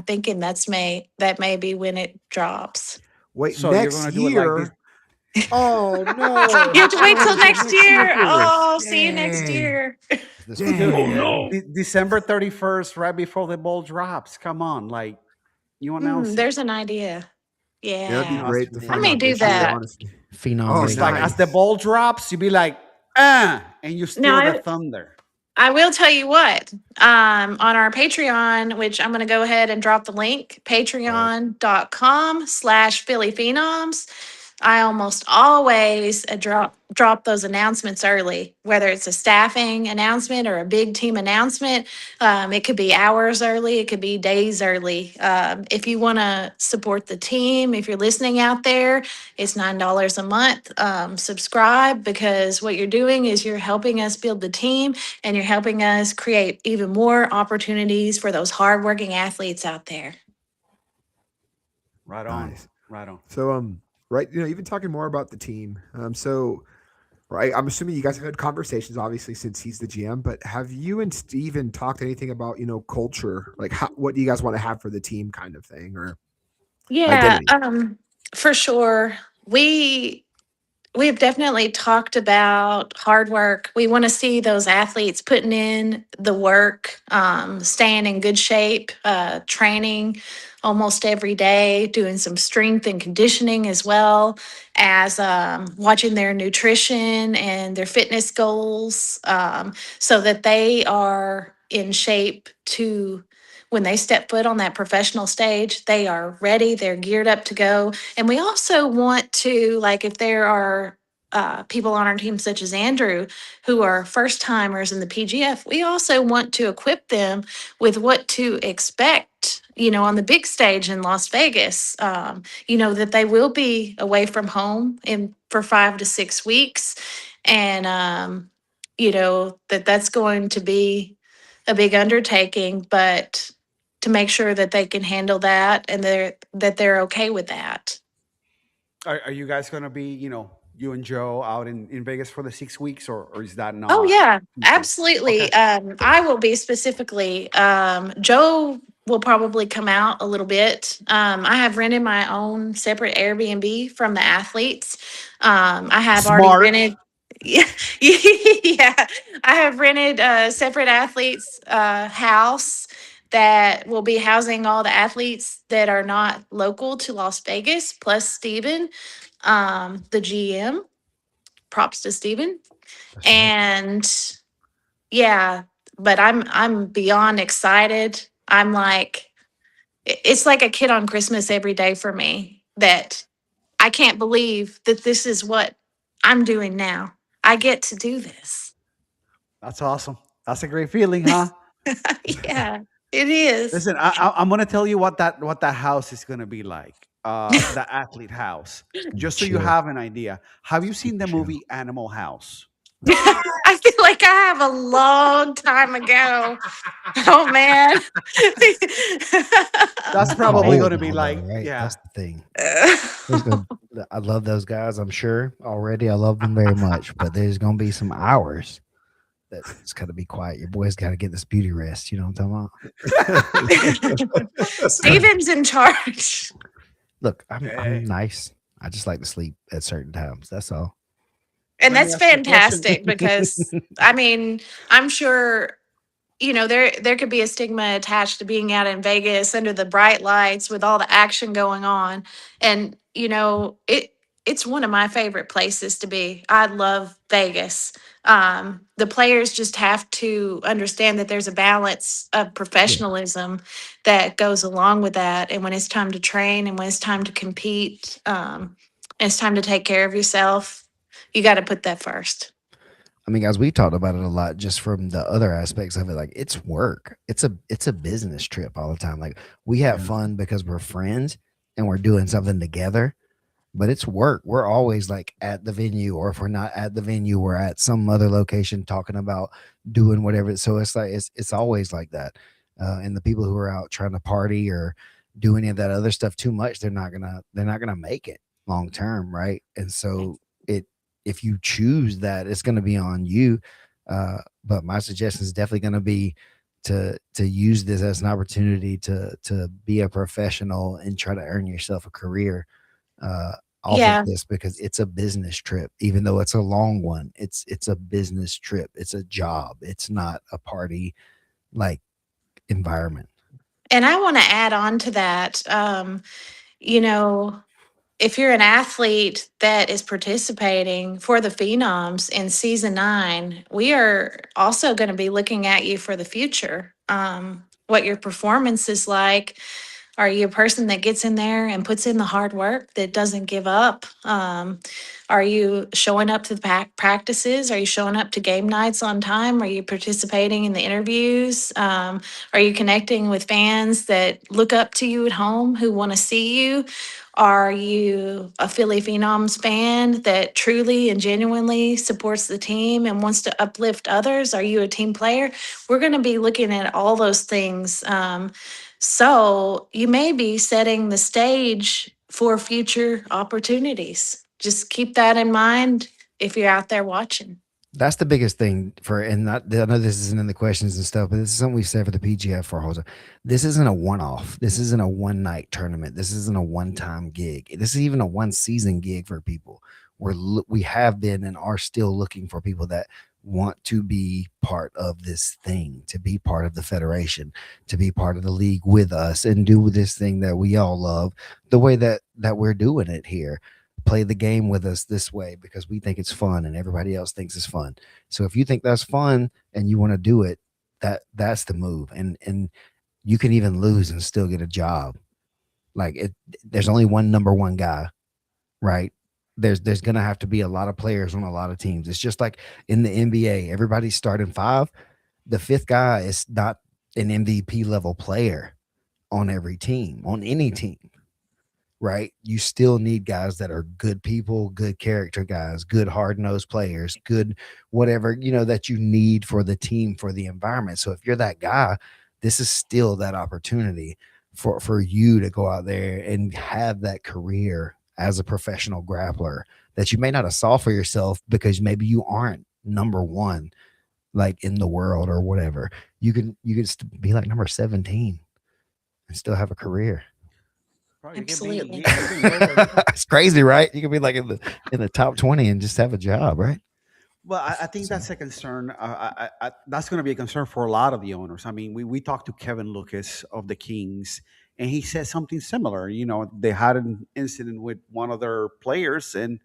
thinking that may be when it drops. Wait, so you're next gonna do it like this. year. Oh no! You have to wait till Oh, next year. first. Oh, see you next Dang. year. This Dang. December 31st, right before the ball drops. Come on, like you announce it. There's an idea. Yeah, that'd be Yeah. great to I find may out do this year, that. honestly. Phenom. Oh, It's radio. like as the nice. ball drops, you be like, and you steal No, the thunder. I will tell you what, on our Patreon, which I'm going to go ahead and drop the link, patreon.com/Philly Phenoms. I almost always drop those announcements early, whether it's a staffing announcement or a big team announcement. It could be hours early, it could be days early. If you want to support the team, if you're listening out there, it's $9 a month. Subscribe, because what you're doing is you're helping us build the team, and you're helping us create even more opportunities for those hardworking athletes out there. Right on. Nice. Right on. So right, even talking more about the team. So right, I'm assuming you guys have had conversations, obviously, since he's the GM. But have you and Steven talked anything about culture, like what do you guys want to have for the team, kind of thing, or Yeah, identity? for sure. We've definitely talked about hard work. We want to see those athletes putting in the work, staying in good shape, training almost every day, doing some strength and conditioning, as well as watching their nutrition and their fitness goals, so that they are in shape to, when they step foot on that professional stage, they are ready, they're geared up to go. And we also want to, like, if there are people on our team, such as Andrew, who are first timers in the PGF, we also want to equip them with what to expect, on the big stage in Las Vegas. That they will be away from home for 5 to 6 weeks. And, that's going to be a big undertaking, but to make sure that they can handle that, and they're okay with that. Are you guys gonna be, you and Joe out in Vegas for the 6 weeks, or is that not? Oh yeah, feasible? absolutely. Okay. I will be specifically. Joe will probably come out a little bit. I have rented my own separate Airbnb from the athletes. I have already Smart. rented. Yeah, yeah. I have rented a separate athletes house that will be housing all the athletes that are not local to Las Vegas, plus Steven, the GM. Props to Steven. That's right. And yeah, but I'm beyond excited. I'm like, it's like a kid on Christmas every day for me, that I can't believe that this is what I'm doing now. I get to do this. That's awesome. That's a great feeling, huh? Yeah, it is. Listen, I'm gonna tell you what that house is gonna be like. The athlete house. Just so you Chill. have an idea. Have you seen the Chill. movie Animal House? I feel like I have a long time ago. Oh man. That's I'm probably old gonna be now, like, though, right? yeah. That's the thing. I love those guys. I'm sure already. I love them very much, but there's gonna be some hours that's got to be quiet. Your boy's got to get this beauty rest. You know what I'm talking about? Steven's in charge. Look, I'm Hey, nice. I just like to sleep at certain times. That's all. And let me that's ask you a question. fantastic because I mean, I'm sure there could be a stigma attached to being out in Vegas under the bright lights with all the action going on. And it's one of my favorite places to be. I love Vegas. The players just have to understand that there's a balance of Yeah. professionalism that goes along with that. And when it's time to train and when it's time to compete, and it's time to take care of yourself, you got to put that first. I mean, guys, we talked about it a lot just from the other aspects of it. Like it's work. It's a business trip all the time. Like we have Yeah. fun because we're friends and we're doing something together, but it's work. We're always like at the venue, or if we're not at the venue, we're at some other location talking about doing whatever. So it's like it's always like that. And the people who are out trying to party or do any of that other stuff too much, they're not gonna make it long term, right? And so it if you choose that, it's gonna be on you. But my suggestion is definitely gonna be to use this as an opportunity to be a professional and try to earn yourself a career off of Yeah. this, because it's a business trip. Even though it's a long one, it's a business trip. It's a job. It's not a party like environment. And I want to add on to that. You know, if you're an athlete that is participating for the Phenoms in season 9, we are also going to be looking at you for the future. What your performance is like. Are you a person that gets in there and puts in the hard work, that doesn't give up? Are you showing up to the practices? Are you showing up to game nights on time? Are you participating in the interviews? Are you connecting with fans that look up to you at home who want to see you? Are you a Philly Phenoms fan that truly and genuinely supports the team and wants to uplift others? Are you a team player? We're going to be looking at all those things. So you may be setting the stage for future opportunities. Just keep that in mind if you're out there watching. That's the biggest thing for, and not, I know this isn't in the questions and stuff, but this is something we've said for the PGF for a whole time. This isn't a one-off. This isn't a one-night tournament. This isn't a one-time gig. This is even a one-season gig for people. We have been and are still looking for people that want to be part of this thing, to be part of the federation, to be part of the league with us, and do this thing that we all love the way that we're doing it here. Play the game with us this way because we think it's fun and everybody else thinks it's fun. So if you think that's fun and you want to do it, that's the move. And you can even lose and still get a job. Like there's only one number one guy, right? There's gonna have to be a lot of players on a lot of teams. It's just like in the NBA, everybody's starting 5. The 5th guy is not an MVP level player on every team, on any team. Right? You still need guys that are good people, good character guys, good hard-nosed players, good whatever, that you need for the team, for the environment. So if you're that guy, this is still that opportunity for you to go out there and have that career as a professional grappler that you may not have saw for yourself because maybe you aren't number 1 like in the world or whatever. You can be like number 17 and still have a career. Bro, Absolutely. It's crazy, right? You could be like in the top 20 and just have a job, right? Well, I think that's a concern. That's going to be a concern for a lot of the owners. I mean, we talked to Kevin Lucas of the Kings, and he said something similar. They had an incident with one of their players, and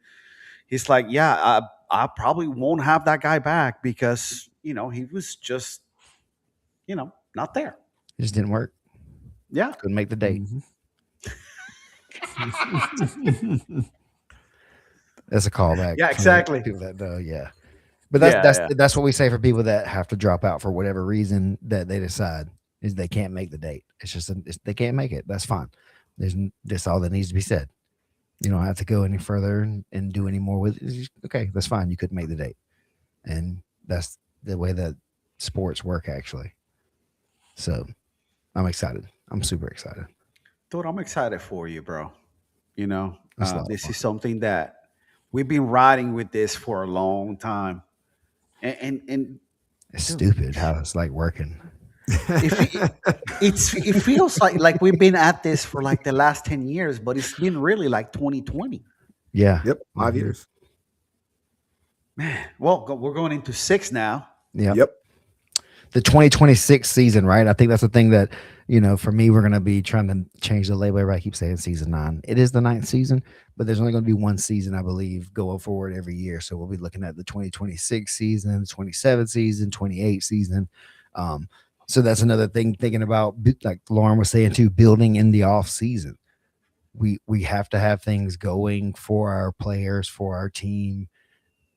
he's like, "Yeah, I probably won't have that guy back because he was just not there." It just didn't work. Yeah, Couldn't make the date. That's a callback. Yeah, for exactly. People that know, yeah. But Yeah. that's what we say for people that have to drop out for whatever reason that they decide is they can't make the date. It's just they can't make it. That's fine. That's all that needs to be said. You don't have to go any further and do any more with it. Okay, that's fine. You couldn't make the date, and that's the way that sports work actually. So I'm excited. I'm super excited. Dude, I'm excited for you, bro. That's a lot of This fun. is something that we've been riding with this for a long time, and It's stupid how it's like working. It feels like we've been at this for like the last 10 years, but it's been really like 2020. Yeah. Yep, 5 Mhm. years. Man, well, we're going into 6 now. Yeah. Yep. The 2026 season, right? I think that's the thing that, for me, we're going to be trying to change the label. Everybody keeps saying season 9. It is the 9th season, but there's only going to be one season, I believe, going forward every year. So we'll be looking at the 2026 season, the 27 season, 28 season. So that's another thing, thinking about, like Lauren was saying too, building in the off season. We have to have things going for our players, for our team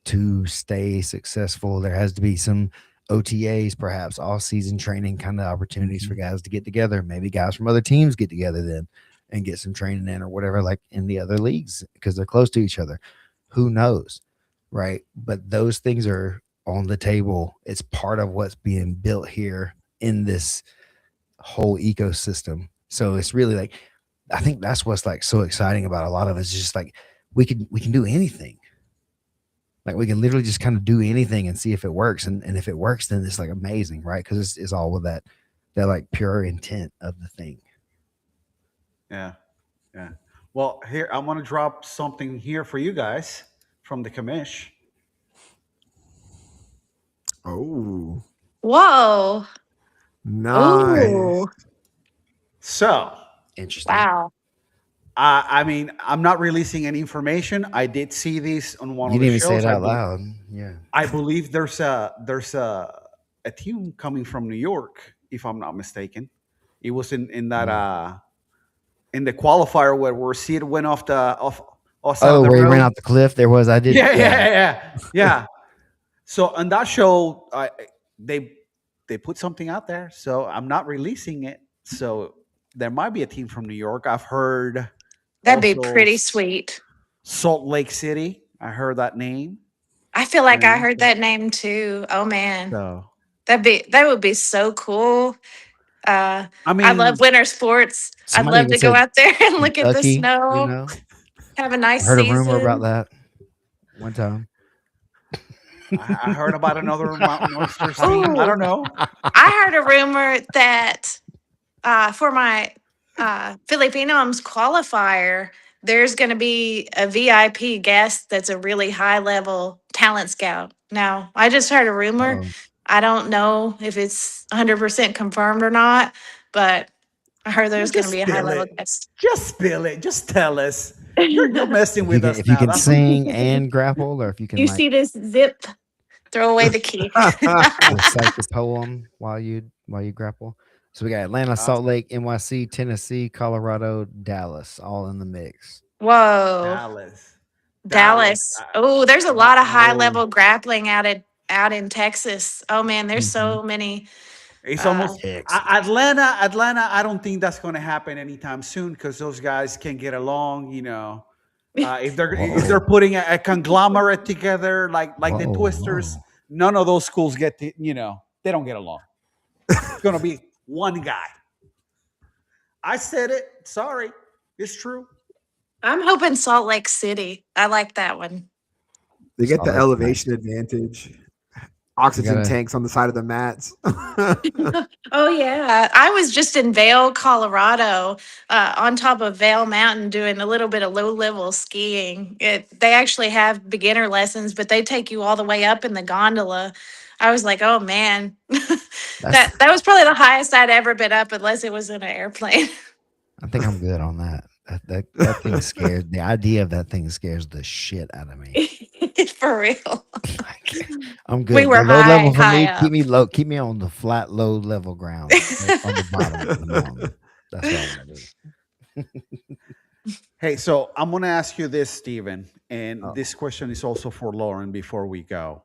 to stay successful. There has to be some OTAs, perhaps all season training kind of opportunities for guys to get together. Maybe guys from other teams get together then and get some training in or whatever, like in the other leagues, because they're close to each other. Who knows? Right. But those things are on the table. It's part of what's being built here in this whole ecosystem. So it's really like, I think that's what's like so exciting about a lot of it. It's just like we can do anything. Like we can literally just kind of do anything and see if it works. And if it works, then it's like amazing, right? Because it's all with that like pure intent of the thing. Yeah. Well, here I want to drop something here for you guys from the commish. Oh, Whoa. nice. Ooh. So, Interesting. Wow. I mean, I'm not releasing any information. I did see this on one You of didn't the even shows. say it out loud. Yeah. I believe there's a team coming from New York, if I'm not mistaken. It was in that in the qualifier where Sid went off us out Oh, the where he ran road. out the cliff. There was, I did. Yeah. So on that show, they put something out there. So I'm not releasing it. So there might be a team from New York. I've heard That'd be also pretty sweet. Salt Lake City. I heard that name. I feel like I Yeah. heard that name too. Oh man. So That would be so cool. I I mean, love winter sports. I'd Somebody love even to go said out there and look at the Kentucky, snow, have a I nice heard a rumor about season. that one time. I heard about another Mountain Oysters team. I don't know. I heard a rumor that for my Filipinos qualifier, there's going to be a VIP guest that's a really high level talent scout. Now, I just heard a rumor. Uh-oh. I don't know if it's 100% confirmed or not, but I heard there's going to Just be a high spill level it. guest. Just spill it. Just tell us. You're messing with us If you now. can That's- sing and grapple, or if you can You like see this zip? Throw away the key. recite the poem while you grapple. So we got Atlanta, Salt Lake, NYC, Tennessee, Colorado, Dallas, all in the mix. Whoa. Dallas. Dallas. I- Oh, there's a lot of high oh. level grappling out in Texas. Oh man, there's so many. It's almost Texas. Atlanta. I don't think that's going to happen anytime soon because those guys can get along. If they're putting a conglomerate together like the Whoa, Twisters, whoa. none of those schools get to, they don't get along. It's going to be one guy. I said it. Sorry, it's true. I'm hoping Salt Lake City. I like that one. They get the Solid. elevation advantage. Oxygen gotta- tanks on the side of the mats. Oh yeah, I was just in Vail, Colorado, on top of Vail Mountain, doing a little bit of low level skiing. They actually have beginner lessons, but they take you all the way up in the gondola. I was like, oh man, that was probably the highest I'd ever been up, unless it was in an airplane. I think I'm good on that. That thing scares the idea of that thing scares the shit out of me. For real. I'm good. We were The low level for high me, up. keep me low, keep me on the flat, low level ground, like on the bottom of the mountain. That's what I want to do. Hey, so I'm going to ask you this, Steven, and Oh. this question is also for Lauren before we go.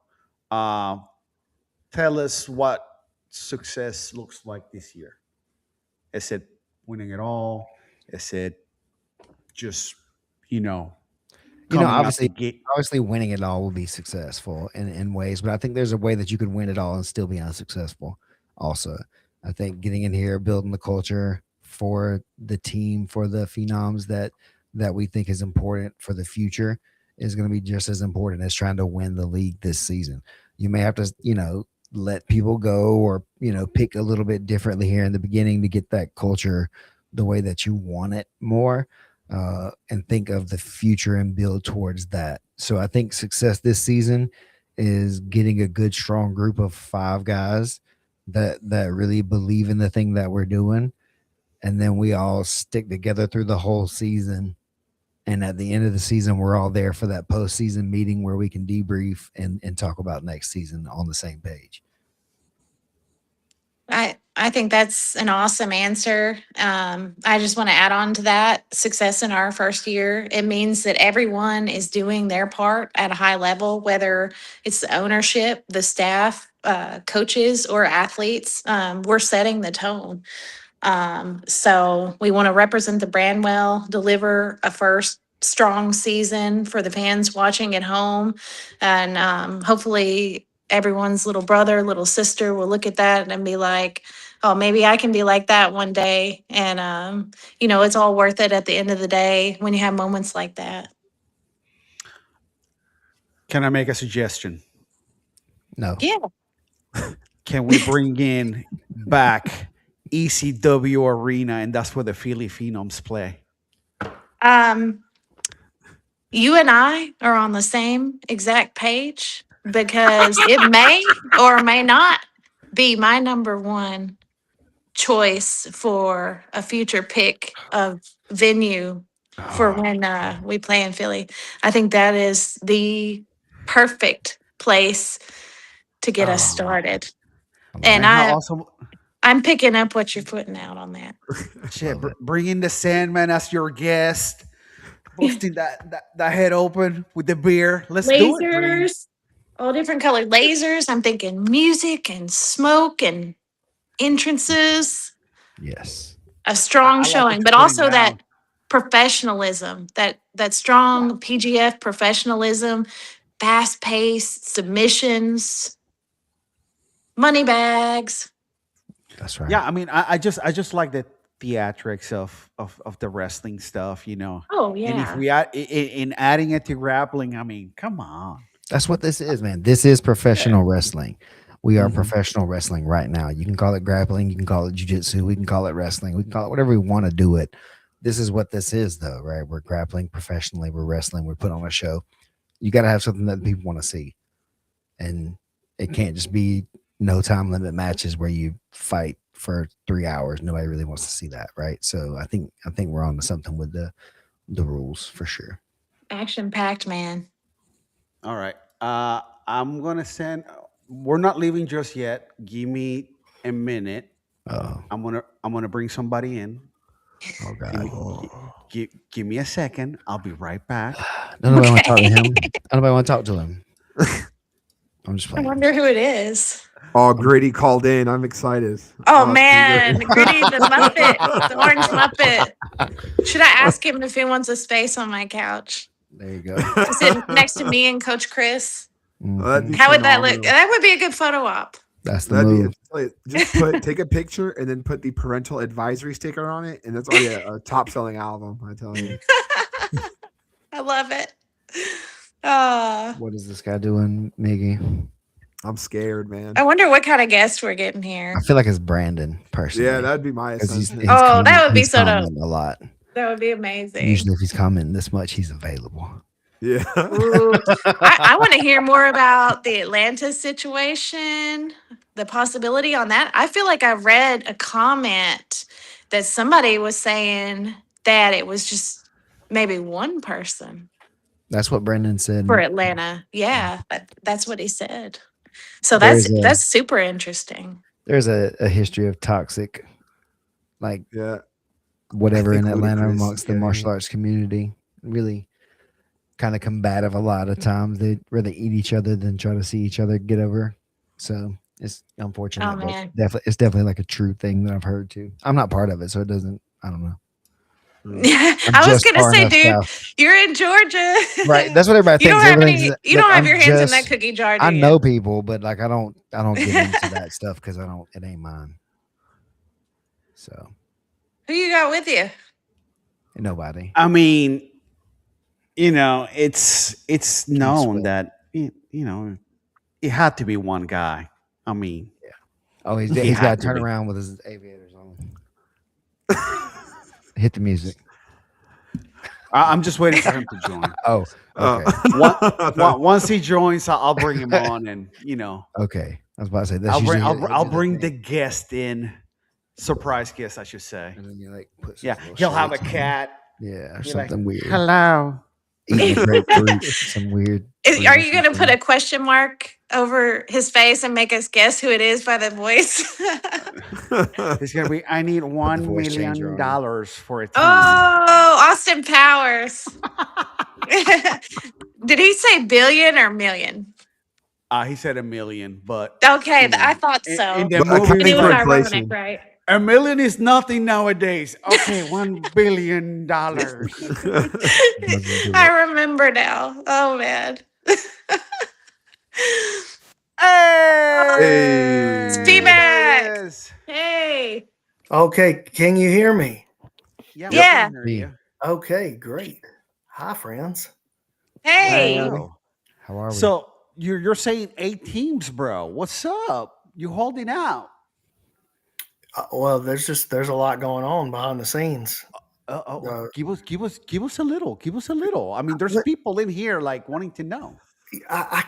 Tell us what success looks like this year. Is it winning it all? Is it just, coming out the obviously, gate? obviously, winning it all will be successful in ways, but I think there's a way that you could win it all and still be unsuccessful. Also, I think getting in here, building the culture for the team, for the phenoms that we think is important for the future is going to be just as important as trying to win the league this season. You may have to, let people go or, pick a little bit differently here in the beginning to get that culture the way that you want it more, and think of the future and build towards that. So I think success this season is getting a good, strong group of 5 guys that really believe in the thing that we're doing. And then we all stick together through the whole season. And at the end of the season, we're all there for that postseason meeting where we can debrief and talk about next season on the same page. I think that's an awesome answer. I just want to add on to that. Success in our first year, it means that everyone is doing their part at a high level, whether it's the ownership, the staff, coaches, or athletes. We're setting the tone. So we want to represent the brand well, deliver a first strong season for the fans watching at home, and hopefully everyone's little brother, little sister will look at that and be like, "Oh, maybe I can be like that one day." And it's all worth it at the end of the day when you have moments like that. Can I make a suggestion? No. Yeah. Can we bring in back ECW Arena, and that's where the Philly Phenoms play? You and I are on the same exact page because it may or may not be my number one choice for a future pick of venue for when we play in Philly. I think that is the perfect place to get us started. And Man, how awesome. I'm picking up what you're putting out on that. Shit, bring in the Sandman as your guest, busting that head open with the beer. Let's do it. Breen. Lasers, all different colored lasers. I'm thinking music and smoke and entrances. Yes. A strong I like showing, what but you're also putting that down. professionalism, that strong PGF professionalism, fast paced submissions, money bags. That's right. Yeah, I mean, I just like the theatrics of the wrestling stuff, Oh And if yeah. we add in adding it to grappling, I mean, come on. That's what this is, man. This is professional wrestling. We are Mhm. professional wrestling right now. You can call it grappling. You can call it jiu-jitsu. We can call it wrestling. We can call it whatever we want to do it. This is what this is, though, right? We're grappling professionally. We're wrestling. We're putting on a show. You got to have something that people want to see. And it can't just be no time limit matches where you fight for 3 hours. Nobody really wants to see that, right? So I think we're on to something with the rules for sure. Action packed, man. All right. I'm gonna send. We're not leaving just yet. Give me a minute. Oh, I'm gonna bring somebody in. oh Give me, God. give me a second. I'll be right back. Nobody want to talk to Okay. him. Nobody want to talk to him. I'm just I playing. wonder who it is. Oh, Gritty called in. I'm excited. Oh it's man, Gritty the Muppet, the orange Muppet. Muppet. Should I ask him if he wants a space on my couch? There you go. To sit next to me and Coach Chris. That'd be Mhm. How would that look? phenomenal. That would be a good photo op. That's the That'd move. be just take a picture and then put the parental advisory sticker on it, and that's already a top selling album. I tell you. I love it. What is this guy doing, Miggy? I'm scared, man. I wonder what kind of guest we're getting here. I feel like it's Brandon personally. Yeah, that'd be my 'cause assumption. Oh, that would be he's so dope. commenting a lot. That would be amazing. Usually, if he's commenting this much, he's available. Yeah. Ooh, I want to hear more about the Atlanta situation, the possibility on that. I feel like I read a comment that somebody was saying that it was just maybe one person That's what Brandon said. for Atlanta. Yeah, that's what he said. So There's a- that's super interesting. There's a history of toxic, like Yeah. whatever I in think Atlanta Ludacris, amongst the yeah. martial arts community. Really kind of combative a lot of times. They'd rather eat each other than try to see each other get over. So it's unfortunate. Oh, but man. it's definitely like a true thing that I've heard too. I'm not part of it, so it doesn't. I don't know. I was just gonna far say, enough dude, south. you're in Georgia, Right? That's what everybody You don't thinks. have Everything's any. You like, don't have I'm your hands in just- that cookie jar. Do I you? know people, but like I don't get into that stuff because it ain't mine. So Who you got with you? nobody. I mean, it's known sweat. that it had to be one guy. I mean, Oh, He he's had got to to turn be. around with his aviators on. Hit the music. I'm just waiting for him to join. Oh, okay. Once he joins, I'll bring him on, and Okay. I was about to say that's I'll bring usually I'll do the bring the thing. guest in, surprise guest, I should say. And then you like put some Yeah, little he'll have a shades on. cat. Yeah, or Be like, something weird. Hello. Eating a grapefruit. Some weird. Are you going to fruit put thing. a question mark over his face and make us guess who it is by the voice? It's gonna be. I need $1 voice changer million on him. for a team. Oh, Austin Powers. Did he say billion or million? He said $1 million, but Okay, I thought in so. the But movie, But it accounting was for ironic, inflation. right? $1 million is nothing nowadays. Okay, $1 billion. Doesn't do I remember now. Oh man. Hey, Speedback. there it is. Hey. Okay, can you hear me? Yeah, Yeah. we can hear you. Okay, great. Hi, friends. Hey. Hello. How are we? So you're saying 8 teams, bro? What's up? You holding out? Well, there's a lot going on behind the scenes. Give us a little. I mean, there's people in here like wanting to know. I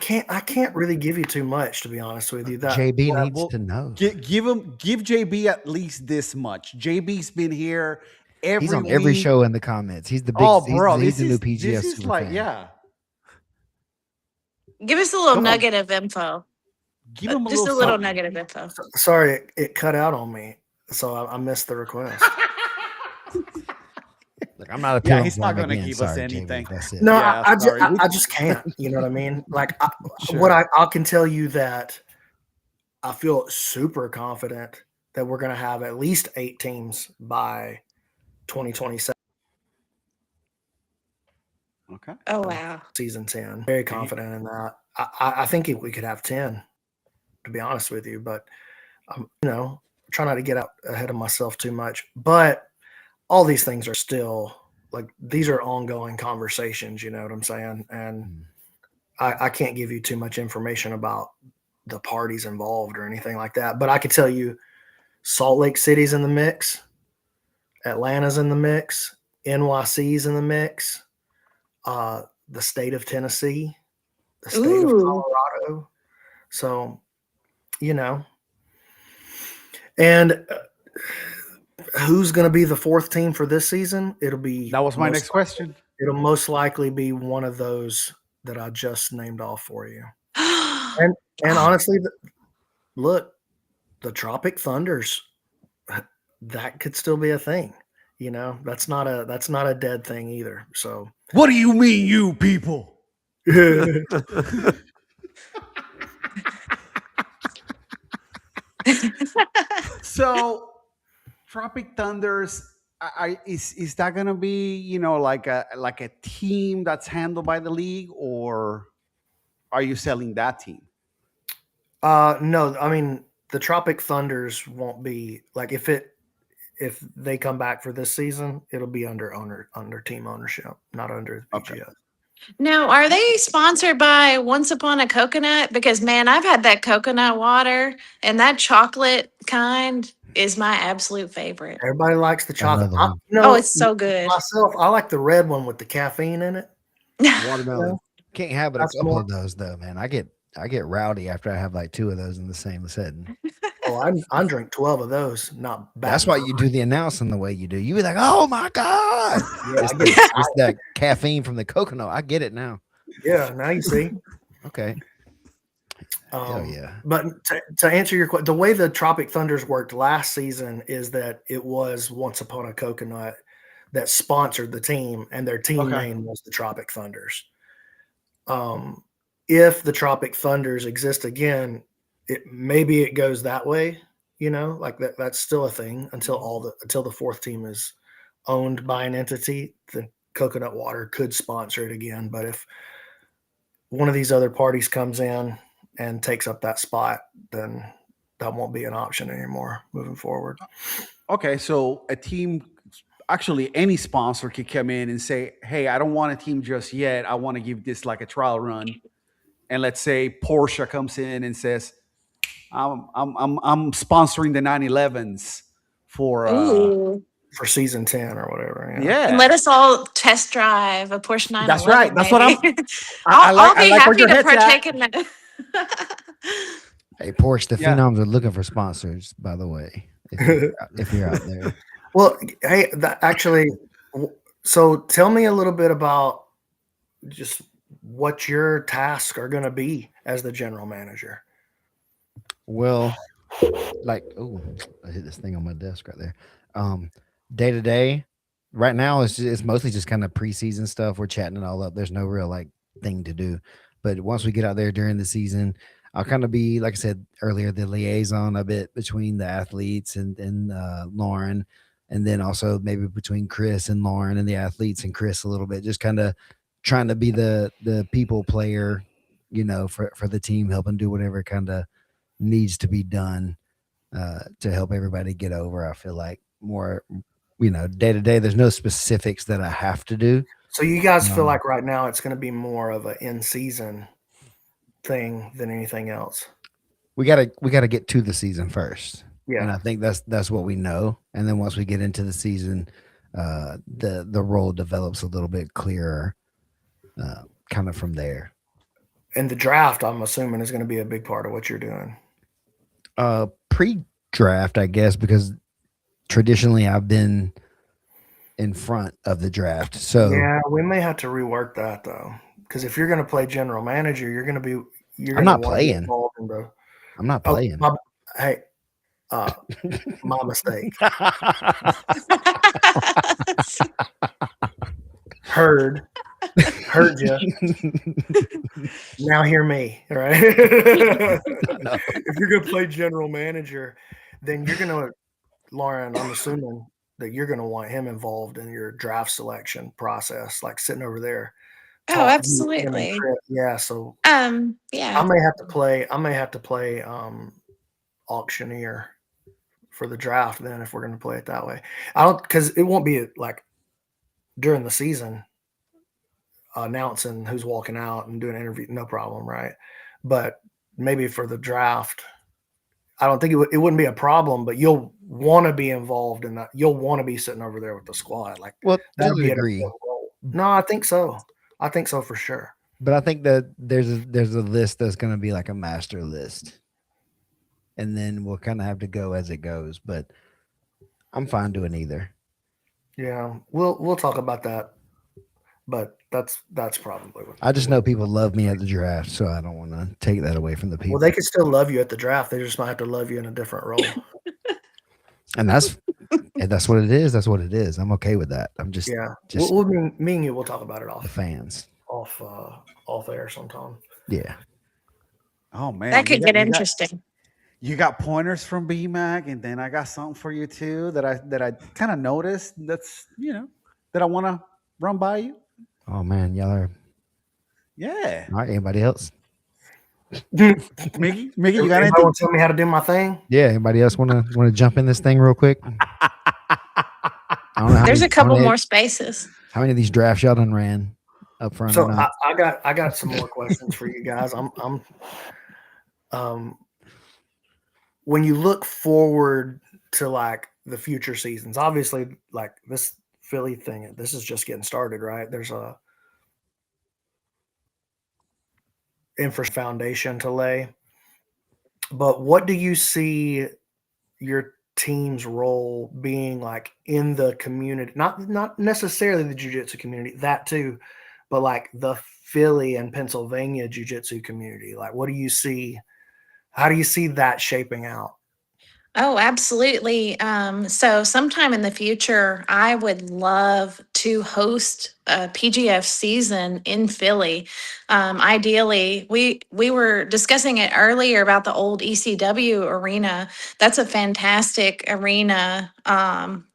can't really give you too much, to be honest with you. That JB needs well, to know. Give JB at least this much. JB's been here every He's on every week. show in the comments. He's the big. Oh, bro, he's this the new is PGF this is super like fan. yeah. Give us a little Come on. nugget of info. Give him Just a little little something. nugget of info. sorry, it cut out on me, so I missed the request. Look, I'm not Yeah, appealing he's for not him gonna again. give us Sorry, anything. JB, that's it. No, Yeah, sorry. I just can't. You know what I mean? Like, Sure. what I can tell you that I feel super confident that we're going to have at least 8 teams by 2027. Okay. Oh wow. Season 10. Very confident in that. I think we could have 10, to be honest with you, but try not to get out ahead of myself too much. But all these things are still like, these are ongoing conversations, you know what I'm saying? And I can't give you too much information about the parties involved or anything like that. But I can tell you Salt Lake City's in the mix, Atlanta's in the mix, NYC's in the mix, the state of Tennessee, the state of Colorado. So, and who's going to be the 4th team for this season? That was my next question. It'll most likely be one of those that I just named off for you. And honestly, look, the Tropic Thunders, that could still be a thing. That's not a dead thing either. So What do you mean, you people? So, Tropic Thunders, is that gonna be like a team that's handled by the league, or are you selling that team? No, I mean the Tropic Thunders won't be like, if they come back for this season, it'll be under team ownership, not under the PGF. Okay. Now, are they sponsored by Once Upon a Coconut? Because man, I've had that coconut water, and that chocolate kind is my absolute favorite. Everybody likes the chocolate. Another one. Oh, it's so good. Myself, I like the red one with the caffeine in it. Watermelon. Can't have but a That's couple more- of those though, man. I get rowdy after I have like 2 of those in the same setting. Oh, I drink 12 of those. Not bad. That's why you do the announcing the way you do. You be like, "Oh my god!" Yeah, It's, I the- get it's that caffeine from the coconut. I get it now. yeah, now you see. Okay. Hell yeah. But to answer your question, the way the Tropic Thunders worked last season is that it was Once Upon a Coconut that sponsored the team, and their team Okay. name was the Tropic Thunders. If the Tropic Thunders exist again, maybe it goes that way. Like that's still a thing until the 4th team is owned by an entity. The Coconut Water could sponsor it again, but if one of these other parties comes in and takes up that spot, then that won't be an option anymore moving forward. Okay, so a team, actually any sponsor could come in and say, "Hey, I don't want a team just yet. I want to give this like a trial run." And let's say Porsche comes in and says, I'm sponsoring the 911s for Ooh. for season 10 or whatever. And yeah. let us all test drive a Porsche 911. That's right. That's what maybe. I I'll I be like where happy your to head's at. partake in that. Hey, Porsche, the Yeah. Phenoms are looking for sponsors, by the way, if you're out there. Well, hey, actually, so tell me a little bit about just what your tasks are going to be as the general manager. Well, like, oh, I hit this thing on my desk right there. Day to day, right now it's mostly just kind of preseason stuff. We're chatting it all up. There's no real like thing to do. But once we get out there during the season, I'll kind of be, like I said earlier, the liaison a bit between the athletes and Lauren, and then also maybe between Chris and Lauren and the athletes and Chris a little bit, just kind of trying to be the people player, for the team, helping do whatever kind of needs to be done to help everybody get over. I feel like more, day to day, there's no specifics that I have to do. So you guys feel like right now it's going to be more of an in-season thing than anything else? We gotta get to the season first. Yeah. And I think that's what we know. And then once we get into the season, the role develops a little bit clearer, kind of from there. And the draft, I'm assuming, is going to be a big part of what you're doing. Pre-draft, I guess, because traditionally I've been in front of the draft. So yeah, we may have to rework that though, because if you're going to play general manager, you're going to be. You're I'm gonna not wanna be playing. involved in the- I'm not Oh, playing. hey, my mistake. Heard you. Now hear me, right? No. If you're gonna play general manager, then you're gonna, Lauren, I'm assuming that you're gonna want him involved in your draft selection process, like sitting over there. Oh, talking to him and absolutely. Chris. Yeah, so Yeah. I may have to play auctioneer for the draft then if we're going to play it that way. I don't, because it won't be like during the season announcing who's walking out and doing an interview, no problem, right? But maybe for the draft, I don't think it wouldn't be a problem, but you'll want to be involved in that. You'll want to be sitting over there with the squad, like Well, that'd to be a an degree. important role. No, I think so. I think so for sure. But I think that there's a list that's going to be like a master list, and then we'll kind of have to go as it goes. But I'm fine doing either. Yeah, we'll talk about that, but that's probably what. I just know people love me at the draft, so I don't want to take that away from the people. Well, they could still love you at the draft. They just might have to love you in a different role. And that's what it is. That's what it is. I'm okay with that. I'm just Yeah, just me and you, we'll talk about it the off fans. off air sometime. Yeah. Oh man, That could get you got- interesting. You got pointers from BMAC, and then I got something for you too that I kind of noticed. That's that I want to run by you. Oh man, y'all are Yeah, all right. Anybody else? Mickey, you got Everybody anything? want to tell me how to do my thing? Yeah. Anybody else want to jump in this thing real quick? I don't know. There's a couple many, more spaces. How many of these drafts y'all done ran up front? So or not? I got some more questions for you guys. When you look forward to like the future seasons, obviously like this Philly thing, this is just getting started, right? There's a infrastructure foundation to lay. But what do you see your team's role being like in the community? Not necessarily the jiu-jitsu community, that too, but like the Philly and Pennsylvania jiu-jitsu community. Like, what do you see? How do you see that shaping out? Oh, absolutely. So sometime in the future, I would love to host a PGF season in Philly. Ideally, we were discussing it earlier about the old ECW arena. That's a fantastic arena. I'm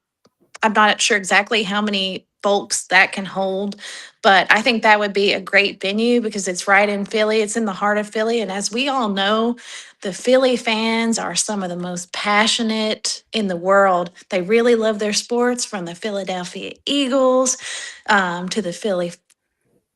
not sure exactly how many folks that can hold, but I think that would be a great venue because it's right in Philly. It's in the heart of Philly. And as we all know, the Philly fans are some of the most passionate in the world. They really love their sports, from the Philadelphia Eagles to the Philly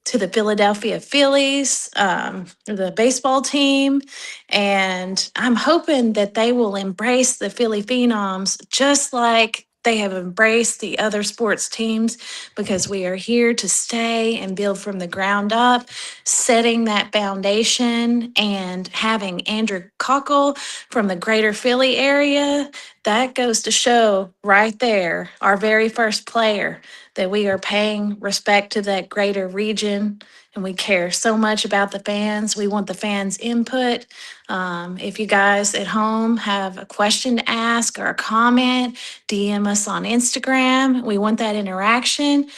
to the Philadelphia Phillies, the baseball team. And I'm hoping that they will embrace the Philly Phenoms just like they have embraced the other sports teams, because we are here to stay and build from the ground up, setting that foundation and having Andrew Cockle from the greater Philly area. That goes to show right there, our very first player, that we are paying respect to that greater region and we care so much about the fans. We want the fans' input. If you guys at home have a question to ask or a comment, DM us on Instagram. We want that interaction.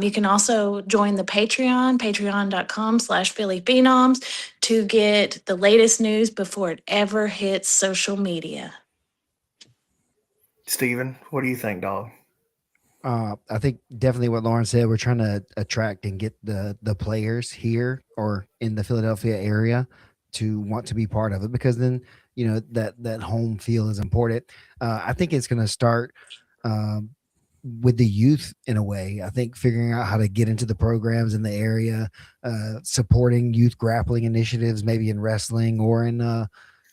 You can also join the Patreon, patreon.com/Philly Phenoms, to get the latest news before it ever hits social media. Steven, what do you think, dog? I think definitely what Lauren said. We're trying to attract and get the players here or in the Philadelphia area to want to be part of it, because then that home feel is important. I think it's going to start with the youth in a way. I think figuring out how to get into the programs in the area, supporting youth grappling initiatives, maybe in wrestling or in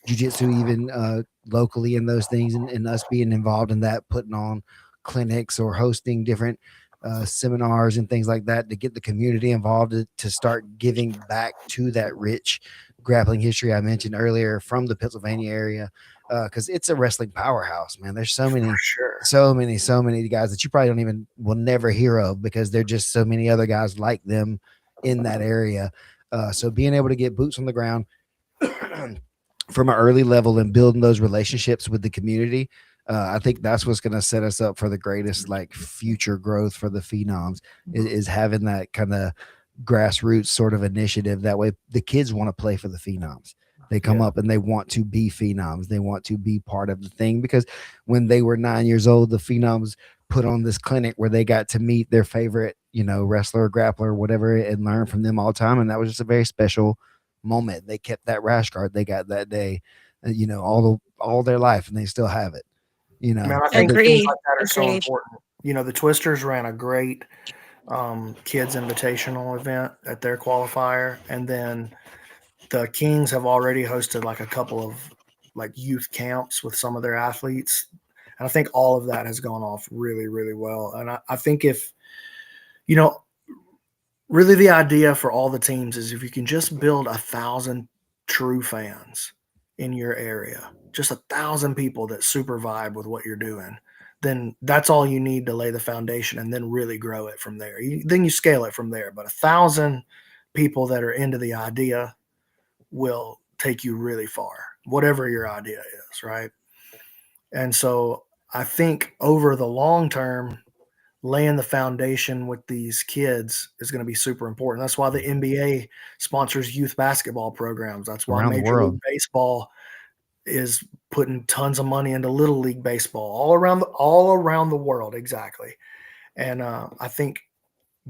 jiu-jitsu, even locally, in those things, and us being involved in that, putting on clinics or hosting different seminars and things like that to get the community involved, to start giving back to that rich grappling history I mentioned earlier from the Pennsylvania area, because it's a wrestling powerhouse, man. There's so many, Sure. so many guys that you probably will never hear of, because there are just so many other guys like them in that area. So being able to get boots on the ground from an early level and building those relationships with the community, I think that's what's going to set us up for the greatest future growth for the Phenoms, is having that kind of grassroots sort of initiative. That way the kids want to play for the Phenoms. They come up and they want to be Phenoms. They want to be part of the thing, because when they were 9 years old, the Phenoms put on this clinic where they got to meet their favorite, wrestler, grappler, whatever, and learn from them all the time. And that was just a very special moment. They kept that rash guard they got that day, all their life, and they still have it. Man, I think Agreed. things like that are so Agreed. important. The Twisters ran a great kids invitational event at their qualifier, and then the Kings have already hosted a couple of youth camps with some of their athletes, and I think all of that has gone off really, really well. And I think if really the idea for all the teams is if you can just build 1,000 true fans in your area, just 1,000 people that super vibe with what you're doing, then that's all you need to lay the foundation and then really grow it from there. Then you scale it from there. But 1,000 people that are into the idea will take you really far, whatever your idea is, right? And so I think over the long term, laying the foundation with these kids is going to be super important. That's why the NBA sponsors youth basketball programs. That's why Around the Major world. League Baseball is putting tons of money into Little League Baseball all around the world. Exactly. And I think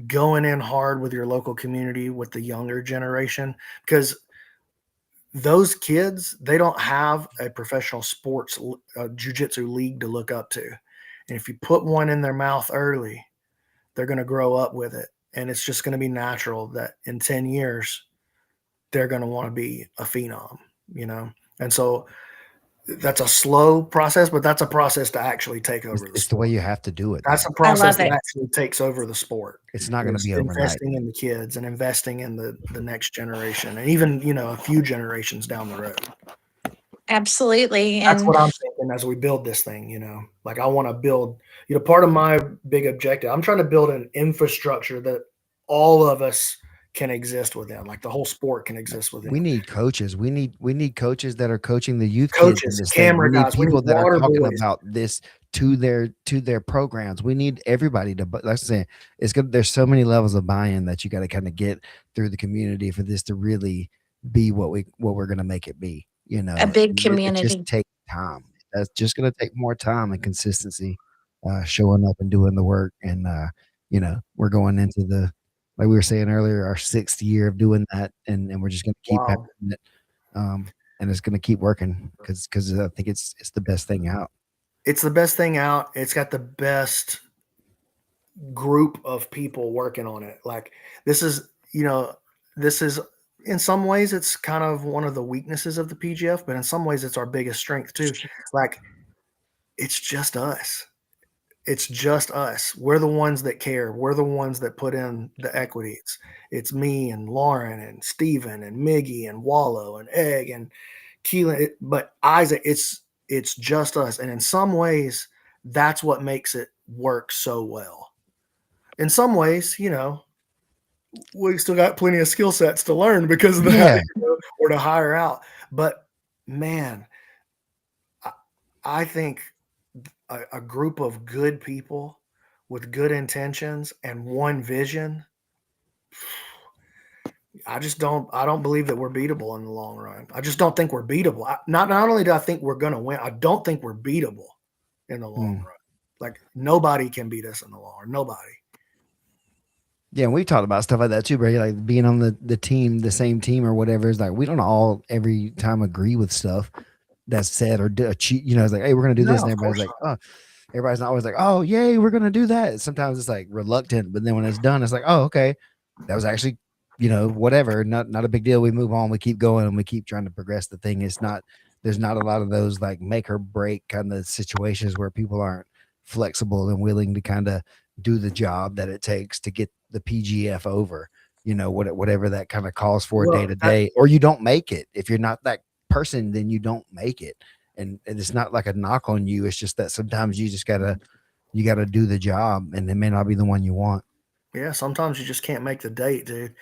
going in hard with your local community, with the younger generation, because those kids, they don't have a professional sports jiu-jitsu league to look up to. And if you put one in their mouth early, they're going to grow up with it. And it's just going to be natural that in 10 years, they're going to want to be a phenom, And so that's a slow process, but that's a process to actually take over It's the way you have to do it. That's a I process love that it. actually takes over the sport. It's not going to It's be overnight. investing in the kids and investing in the next generation, and even a few generations down the road. Absolutely. That's And what I'm thinking as we build this thing. I want to build. Part of my big objective, I'm trying to build an infrastructure that all of us can exist within, the whole sport can exist within. We need coaches. We need coaches that are coaching the youth Coaches, kids in this camera thing. We need guys, we people need that are water talking boys. about this to their programs. We need everybody to, like I said, it's good. There's so many levels of buy-in that you got to kind of get through the community for this to really be what we're going to make it be. a big It community. just takes time. That's just going to take more time and consistency, showing up and doing the work. And we're going into like we were saying earlier, our 6th year of doing that, and we're just going to keep Wow. having it, and it's going to keep working because I think it's the best thing out. It's the best thing out. It's got the best group of people working on it. This is, you know, this is in some ways it's kind of one of the weaknesses of the PGF, but in some ways it's our biggest strength too. Like, it's just us. It's just us. We're the ones that care. We're the ones that put in the equity. It's me and Lauren and Steven and Miggy and Wallow and Egg and Keelan. But Isaac, it's just us. And in some ways, that's what makes it work so well. In some ways, you know, we still got plenty of skill sets to learn because of that, or to hire out. But man, I think a group of good people with good intentions and one vision, I don't believe that we're beatable in the long run. I just don't think we're beatable. Not only do I think we're going to win, I don't think we're beatable in the long run. Like, nobody can beat us in the long run. Nobody. Yeah, and we've talked about stuff like that too, bro. Like being on the team, the same team or whatever. Is like we don't all every time agree with stuff that's said or you know, it's like, hey, we're gonna do this, and everybody's like, oh, everybody's not always like, oh, yay, we're gonna do that. Sometimes it's like reluctant, but then when it's done, it's like, oh, okay, that was actually, you know, whatever, not a big deal. We move on, we keep going, and we keep trying to progress the thing. It's not, there's not a lot of those like make or break kind of situations where people aren't flexible and willing to kind of do the job that it takes to get the PGF over, you know, whatever that kind of calls for day to day, or you don't make it. If you're not that person, then you don't make it. And it's not like a knock on you. It's just that sometimes you just gotta do the job, and it may not be the one you want. Yeah, sometimes you just can't make the date, dude.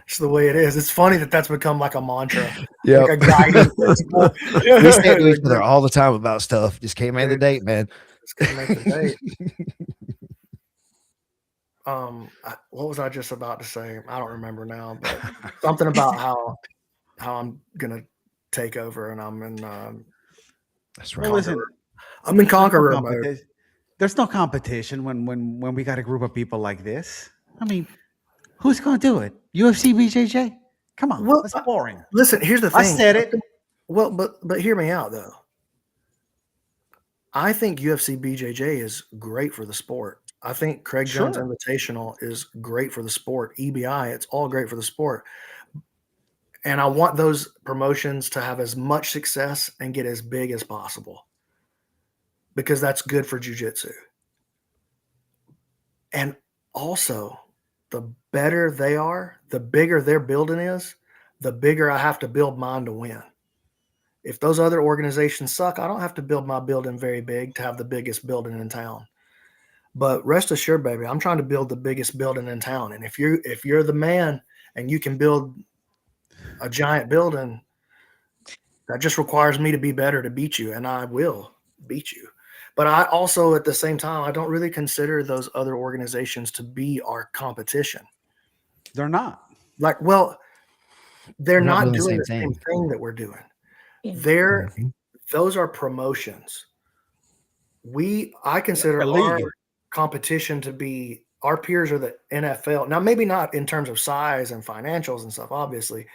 It's the way it is. It's funny that's become like a mantra. Yeah, like a guiding principle. We say to each other all the time about stuff. Just can't make the date, man. Just can't make the date. What was I just about to say? I don't remember now, but something about how I'm gonna take over, and I'm in. That's Well, right. listen, I'm in Conqueror mode. There's no competition when we got a group of people like this. I mean, who's going to do it? UFC BJJ? Come on, Well, that's boring. Listen, here's the thing. I said it. Well, but hear me out though. I think UFC BJJ is great for the sport. I think Craig Jones Invitational is great for the sport. EBI, it's all great for the sport. And I want those promotions to have as much success and get as big as possible, because that's good for jiu-jitsu. And also, the better they are, the bigger their building is, the bigger I have to build mine to win. If those other organizations suck, I don't have to build my building very big to have the biggest building in town. But rest assured, baby, I'm trying to build the biggest building in town. And if you're the man and you can build a giant building, that just requires me to be better to beat you, and I will beat you. But I also, at the same time, I don't really consider those other organizations to be our competition. They're not. Like, well, they're not doing the the same thing that we're doing. Those are promotions. I consider our competition to be, our peers are the NFL. Now, maybe not in terms of size and financials and stuff, obviously,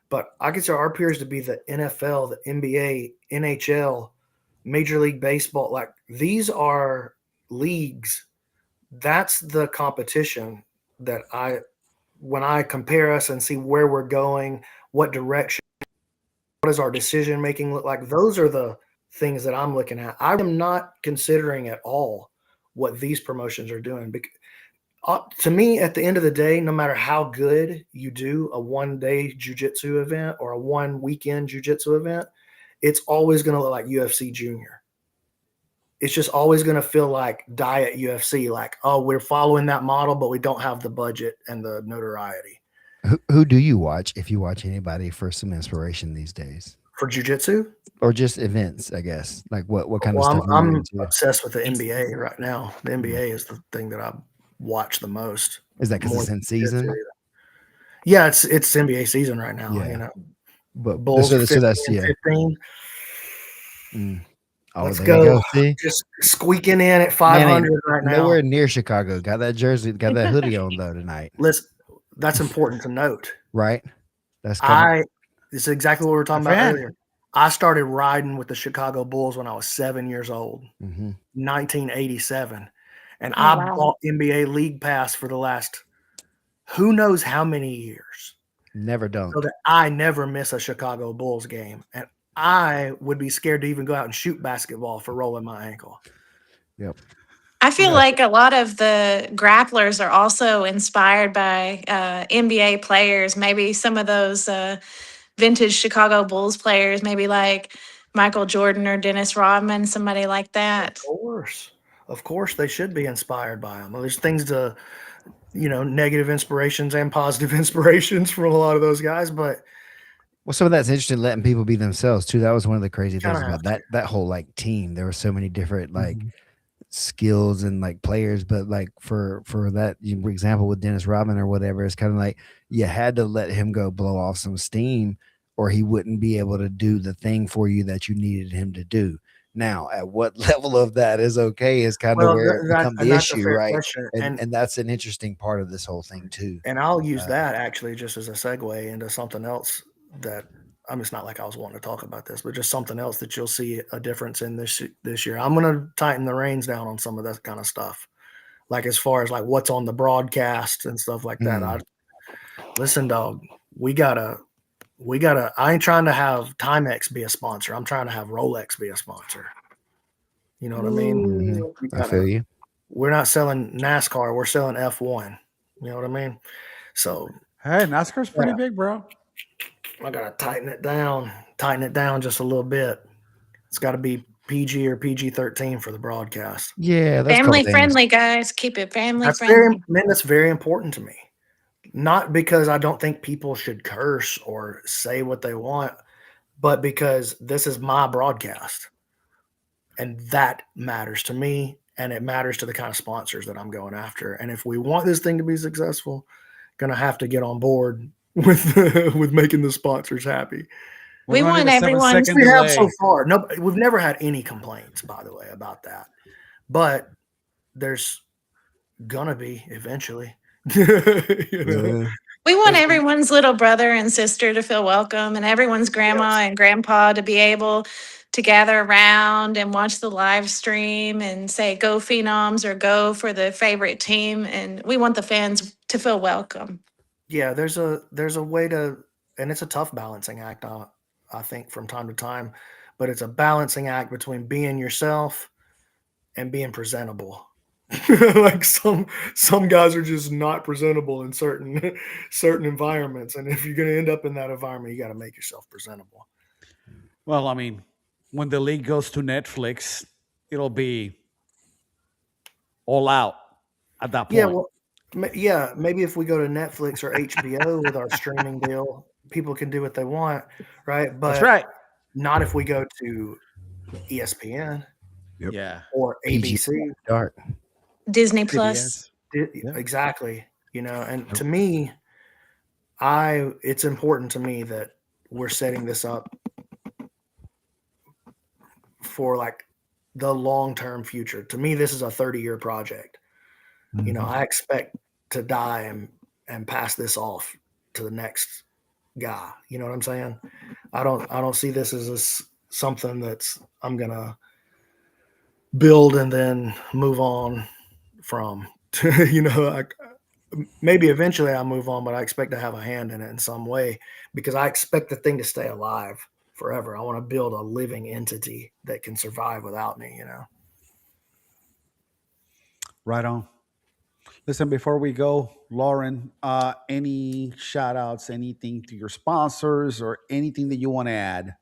but I consider our peers to be the NFL, the NBA, NHL, Major League Baseball. Like, these are leagues. That's the competition that when I compare us and see where we're going, what direction, what does our decision making look like? Those are the things that I'm looking at. I'm not considering at all what these promotions are doing. Because, to me, at the end of the day, no matter how good you do a one-day jiu-jitsu event or a one-weekend jiu-jitsu event, it's always going to look like UFC Junior. It's just always going to feel like diet UFC, like, oh, we're following that model, but we don't have the budget and the notoriety. Who do you watch, if you watch anybody, for some inspiration these days? For jiu-jitsu? Or just events, I guess. Like what kind of stuff? I'm obsessed with the NBA right now. The NBA is the thing that I watch the most. Is that because it's in season? Yeah, it's NBA season right now. Yeah. You know, but Bulls so that's 15. Oh, let's go. See? Just squeaking in at 500 right now. Nowhere near Chicago. Got that jersey, got that hoodie on though tonight. Listen, that's important to note. Right? This is exactly what we were talking about earlier. I started riding with the Chicago Bulls when I was 7 years old, 1987. And Oh, I wow. bought NBA League Pass for the last who knows how many years, Never done. so that I never miss a Chicago Bulls game. And I would be scared to even go out and shoot basketball for rolling my ankle. Yep. I feel Yeah. like a lot of the grapplers are also inspired by NBA players. Maybe some of those vintage Chicago Bulls players, maybe like Michael Jordan or Dennis Rodman, somebody like that. Of course, they should be inspired by them. Well, there's things to, negative inspirations and positive inspirations from a lot of those guys, but Well, some of that's interesting, letting people be themselves too. That was one of the crazy Kinda things about have that whole like team. There were so many different like Mhm. skills and like players, but like for that example with Dennis Rodman or whatever, it's kind of like you had to let him go blow off some steam, or he wouldn't be able to do the thing for you that you needed him to do. Now, at what level of that is okay is kind of well, where it becomes the that's a issue, fair right? question, And that's an interesting part of this whole thing too. and I'll use Uh, that actually just as a segue into something else that it's not like I was wanting to talk about this, but just something else that you'll see a difference in this year. I'm going to tighten the reins down on some of that kind of stuff, like as far as like what's on the broadcast and stuff like that. Listen, dog, we gotta. I ain't trying to have Timex be a sponsor. I'm trying to have Rolex be a sponsor. You know what I mean? Mhm. We I gotta- feel you. We're not selling NASCAR. We're selling F1. You know what I mean? So Hey, NASCAR's pretty big, bro. I gotta tighten it down just a little bit. It's got to be PG or PG-13 for the broadcast. Yeah, that's a couple Family things. friendly, guys. Keep it family That's friendly. that's very important to me. Not because I don't think people should curse or say what they want, but because this is my broadcast. And that matters to me, and it matters to the kind of sponsors that I'm going after. And if we want this thing to be successful, going to have to get on board with with making the sponsors happy. We We're gonna want need a everyone- 7-second We have so delay. far. No, we've never had any complaints, by the way, about that. But there's gonna be eventually. You know? Yeah. We want There's- everyone's little brother and sister to feel welcome and everyone's grandma and grandpa to be able to gather around and watch the live stream and say, go Phenoms or go for the favorite team. And we want the fans to feel welcome. Yeah, there's a way to, and it's a tough balancing act, I think, from time to time, but it's a balancing act between being yourself and being presentable. Like some guys are just not presentable in certain environments, and if you're going to end up in that environment, you got to make yourself presentable. Well, I mean, when the league goes to Netflix, it'll be all out at that point. Yeah, well, maybe if we go to Netflix or HBO with our streaming deal, people can do what they want, right? But That's right. not if we go to ESPN Yep. Yeah. or PG. ABC. Dark. Disney Plus. CBS. Exactly. And to me, it's important to me that we're setting this up for like the long-term future. To me, this is a 30-year project. I expect to die and pass this off to the next guy. You know what I'm saying? I don't see this as something that's I'm gonna build and then move on from. Maybe eventually I'll move on, but I expect to have a hand in it in some way because I expect the thing to stay alive forever. I want to build a living entity that can survive without me. Right on. Listen, before we go, Lauren, any shout outs, anything to your sponsors or anything that you want to add?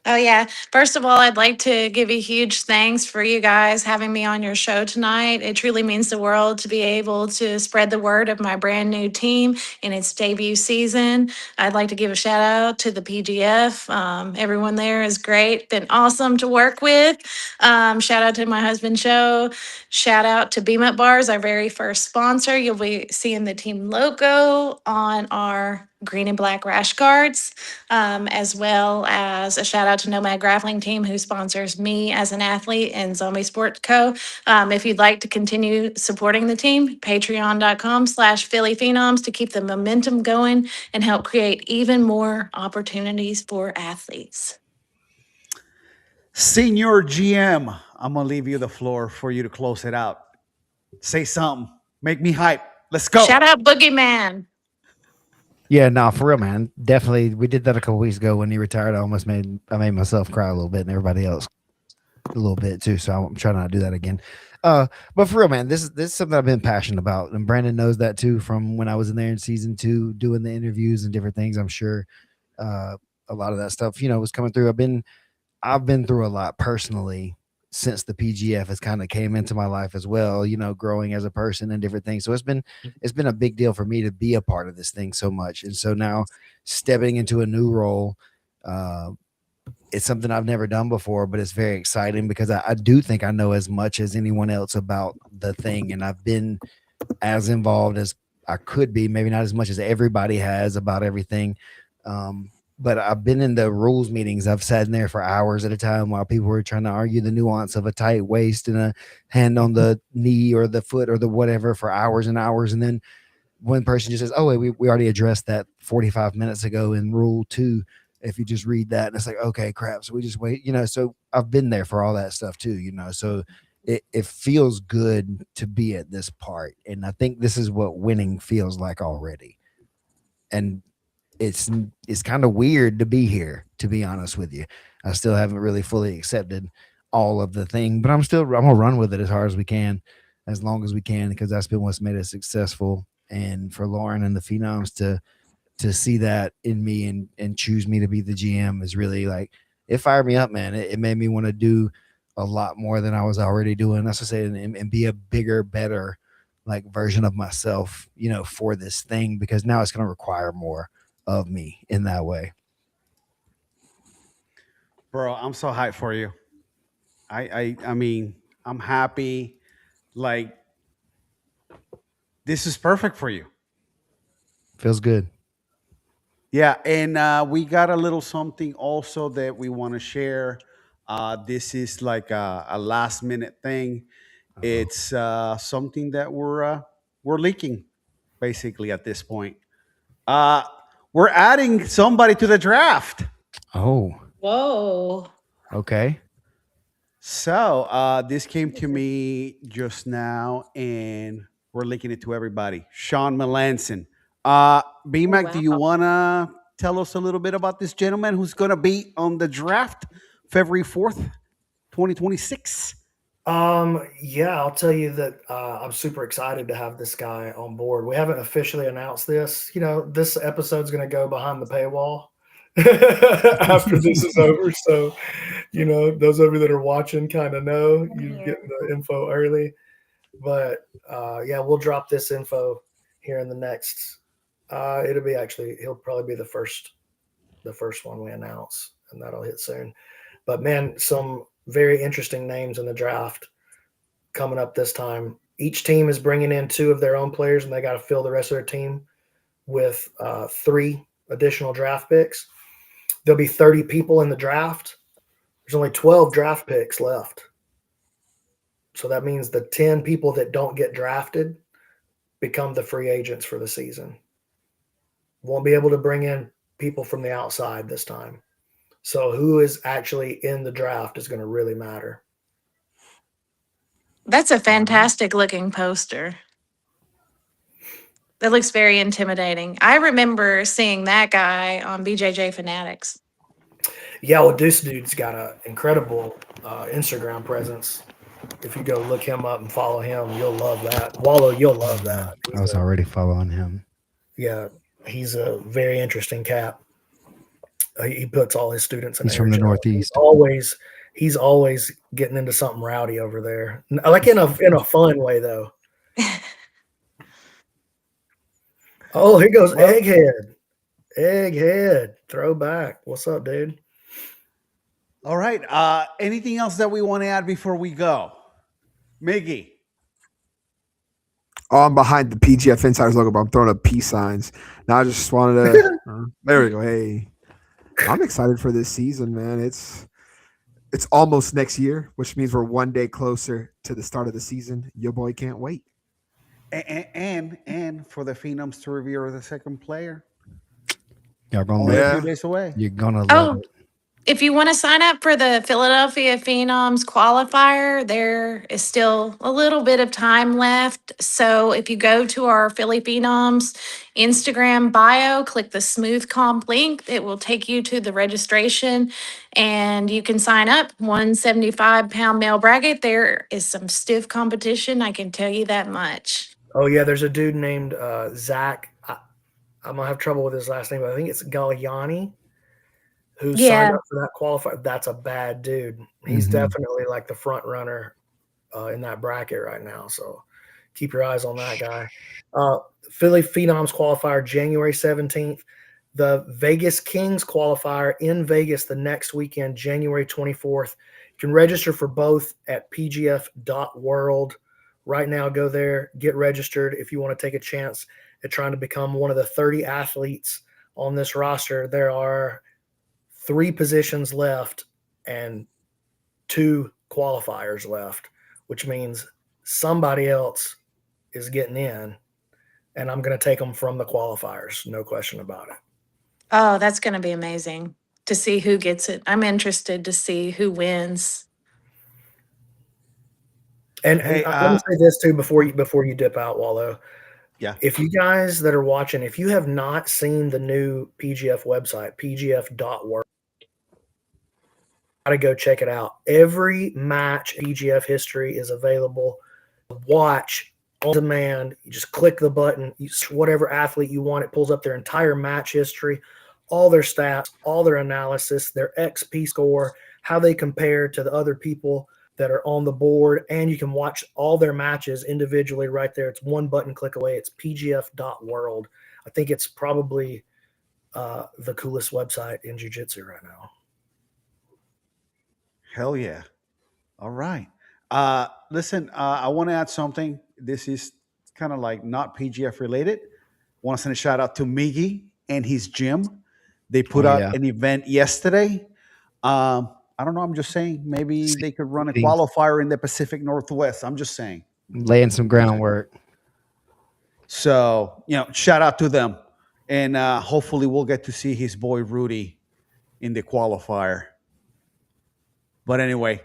Oh, yeah. First of all, I'd like to give a huge thanks for you guys having me on your show tonight. It truly means the world to be able to spread the word of my brand new team in its debut season. I'd like to give a shout out to the PGF. Everyone there is great, been awesome to work with. Shout out to my husband, Joe. Shout out to Beam Up Bars, our very first sponsor. You'll be seeing the team logo on our green and black rash guards, as well as a shout out to Nomad Grappling Team, who sponsors me as an athlete and Zombie Sport Co. If you'd like to continue supporting the team, patreon.com/Philly Phenoms to keep the momentum going and help create even more opportunities for athletes. Senior GM, I'm going to leave you the floor for you to close it out. Say something. Make me hype. Let's go. Shout out Boogeyman. Yeah, no, for real, man. Definitely, we did that a couple weeks ago when he retired. I made myself cry a little bit, and everybody else a little bit too. So I'm trying not to do that again. But for real, man, this is something I've been passionate about, and Brandon knows that too from when I was in there in season 2 doing the interviews and different things. I'm sure a lot of that stuff, was coming through. I've been through a lot personally since the PGF has kind of came into my life as well, growing as a person and different things. So it's been a big deal for me to be a part of this thing so much. And so now stepping into a new role, it's something I've never done before, but it's very exciting because I do think I know as much as anyone else about the thing. And I've been as involved as I could be, maybe not as much as everybody has about everything. But I've been in the rules meetings. I've sat in there for hours at a time while people were trying to argue the nuance of a tight waist and a hand on the knee or the foot or the whatever for hours and hours. And then one person just says, oh, wait, we already addressed that 45 minutes ago in rule 2. If you just read that, and it's like, okay, crap. So we just wait, so I've been there for all that stuff too, so it feels good to be at this part. And I think this is what winning feels like already. And it's kind of weird to be here, to be honest with you. I still haven't really fully accepted all of the thing, but I'm gonna run with it as hard as we can, as long as we can, because that's been what's made us successful. And for Lauren and the Phenoms to see that in me and choose me to be the GM is really like, it fired me up, man. It made me want to do a lot more than I was already doing. That's to say, and be a bigger, better like version of myself, for this thing, because now it's going to require more of me in that way. Bro, I'm so hyped for you. I mean, I'm happy. Like, this is perfect for you. Feels good. Yeah, and we got a little something also that we want to share. This is like a last minute thing. It's something that we're leaking, basically at this point. Uh, we're adding somebody to the draft. Oh, Whoa. okay. So this came to me just now, and we're linking it to everybody. Sean Melanson. BMAC, do you Wow. want to tell us a little bit about this gentleman who's going to be on the draft February 4th, 2026? Yeah, I'll tell you that I'm super excited to have this guy on board. We haven't officially announced this. This episode's going to go behind the paywall after this is over. So, those of you that are watching kind of know you're getting the info early. But yeah, we'll drop this info here in the next. He'll probably be the first one we announce, and that'll hit soon. But man, some very interesting names in the draft coming up this time. Each team is bringing in 2 of their own players, and they got to fill the rest of their team with 3 additional draft picks. There'll be 30 people in the draft. There's only 12 draft picks left. So that means the 10 people that don't get drafted become the free agents for the season. Won't be able to bring in people from the outside this time. So who is actually in the draft is going to really matter. That's a fantastic looking poster. That looks very intimidating. I remember seeing that guy on BJJ Fanatics. Yeah, well, this dude's got an incredible Instagram presence. If you go look him up and follow him, you'll love that. Wallow, you'll love that. I was already following him. Yeah, he's a very interesting cat. He puts all his students in. He's from the Northeast. He's always getting into something rowdy over there, like in a fun way though. Oh, here goes Egghead, throwback. What's up, dude? All right. Anything else that we want to add before we go? Miggy. Oh, I'm behind the PGF Insiders logo, but I'm throwing up peace signs. Now I just wanted to. There we go. Hey, I'm excited for this season, man. It's almost next year, which means we're one day closer to the start of the season. Your boy can't wait. And for the Phenoms to reveal the second player. Y'all gonna Only love a Yeah. few days away. You're gonna love it. If you want to sign up for the Philadelphia Phenoms qualifier, there is still a little bit of time left. So if you go to our Philly Phenoms Instagram bio, click the Smooth Comp link, it will take you to the registration and you can sign up. 175-pound male bracket. There is some stiff competition, I can tell you that much. Oh yeah, there's a dude named Zach. I'm gonna have trouble with his last name, but I think it's Galliani, who signed Yeah. up for that qualifier. That's a bad dude. He's Mhm. definitely like the front runner in that bracket right now. So keep your eyes on that guy. Philly Phenoms qualifier January 17th. The Vegas Kings qualifier in Vegas the next weekend, January 24th. You can register for both at pgf.world. Right now, go there, get registered if you want to take a chance at trying to become one of the 30 athletes on this roster. There are 3 positions left and 2 qualifiers left, which means somebody else is getting in, and I'm going to take them from the qualifiers, no question about it. Oh, that's going to be amazing to see who gets it. I'm interested to see who wins. And, Hey, let me say this too before you dip out, Wallow. yeah. If you guys that are watching, if you have not seen the new PGF website, pgf.world, gotta go check it out. Every match PGF history is available. Watch on demand. You just click the button. Whatever athlete you want, it pulls up their entire match history, all their stats, all their analysis, their XP score, how they compare to the other people that are on the board, and you can watch all their matches individually right there. It's one button click away. It's pgf.world. I think it's probably the coolest website in jiu-jitsu right now. Hell yeah. All right. Listen, I want to add something. This is kind of like not PGF related. Want to send a shout out to Miggy and his gym. They put Oh, out yeah. an event yesterday. I don't know. I'm just saying maybe they could run a Seedings. qualifier in the Pacific Northwest. I'm just saying. Laying some groundwork. So, shout out to them. And hopefully we'll get to see his boy Rudy in the qualifier. But anyway,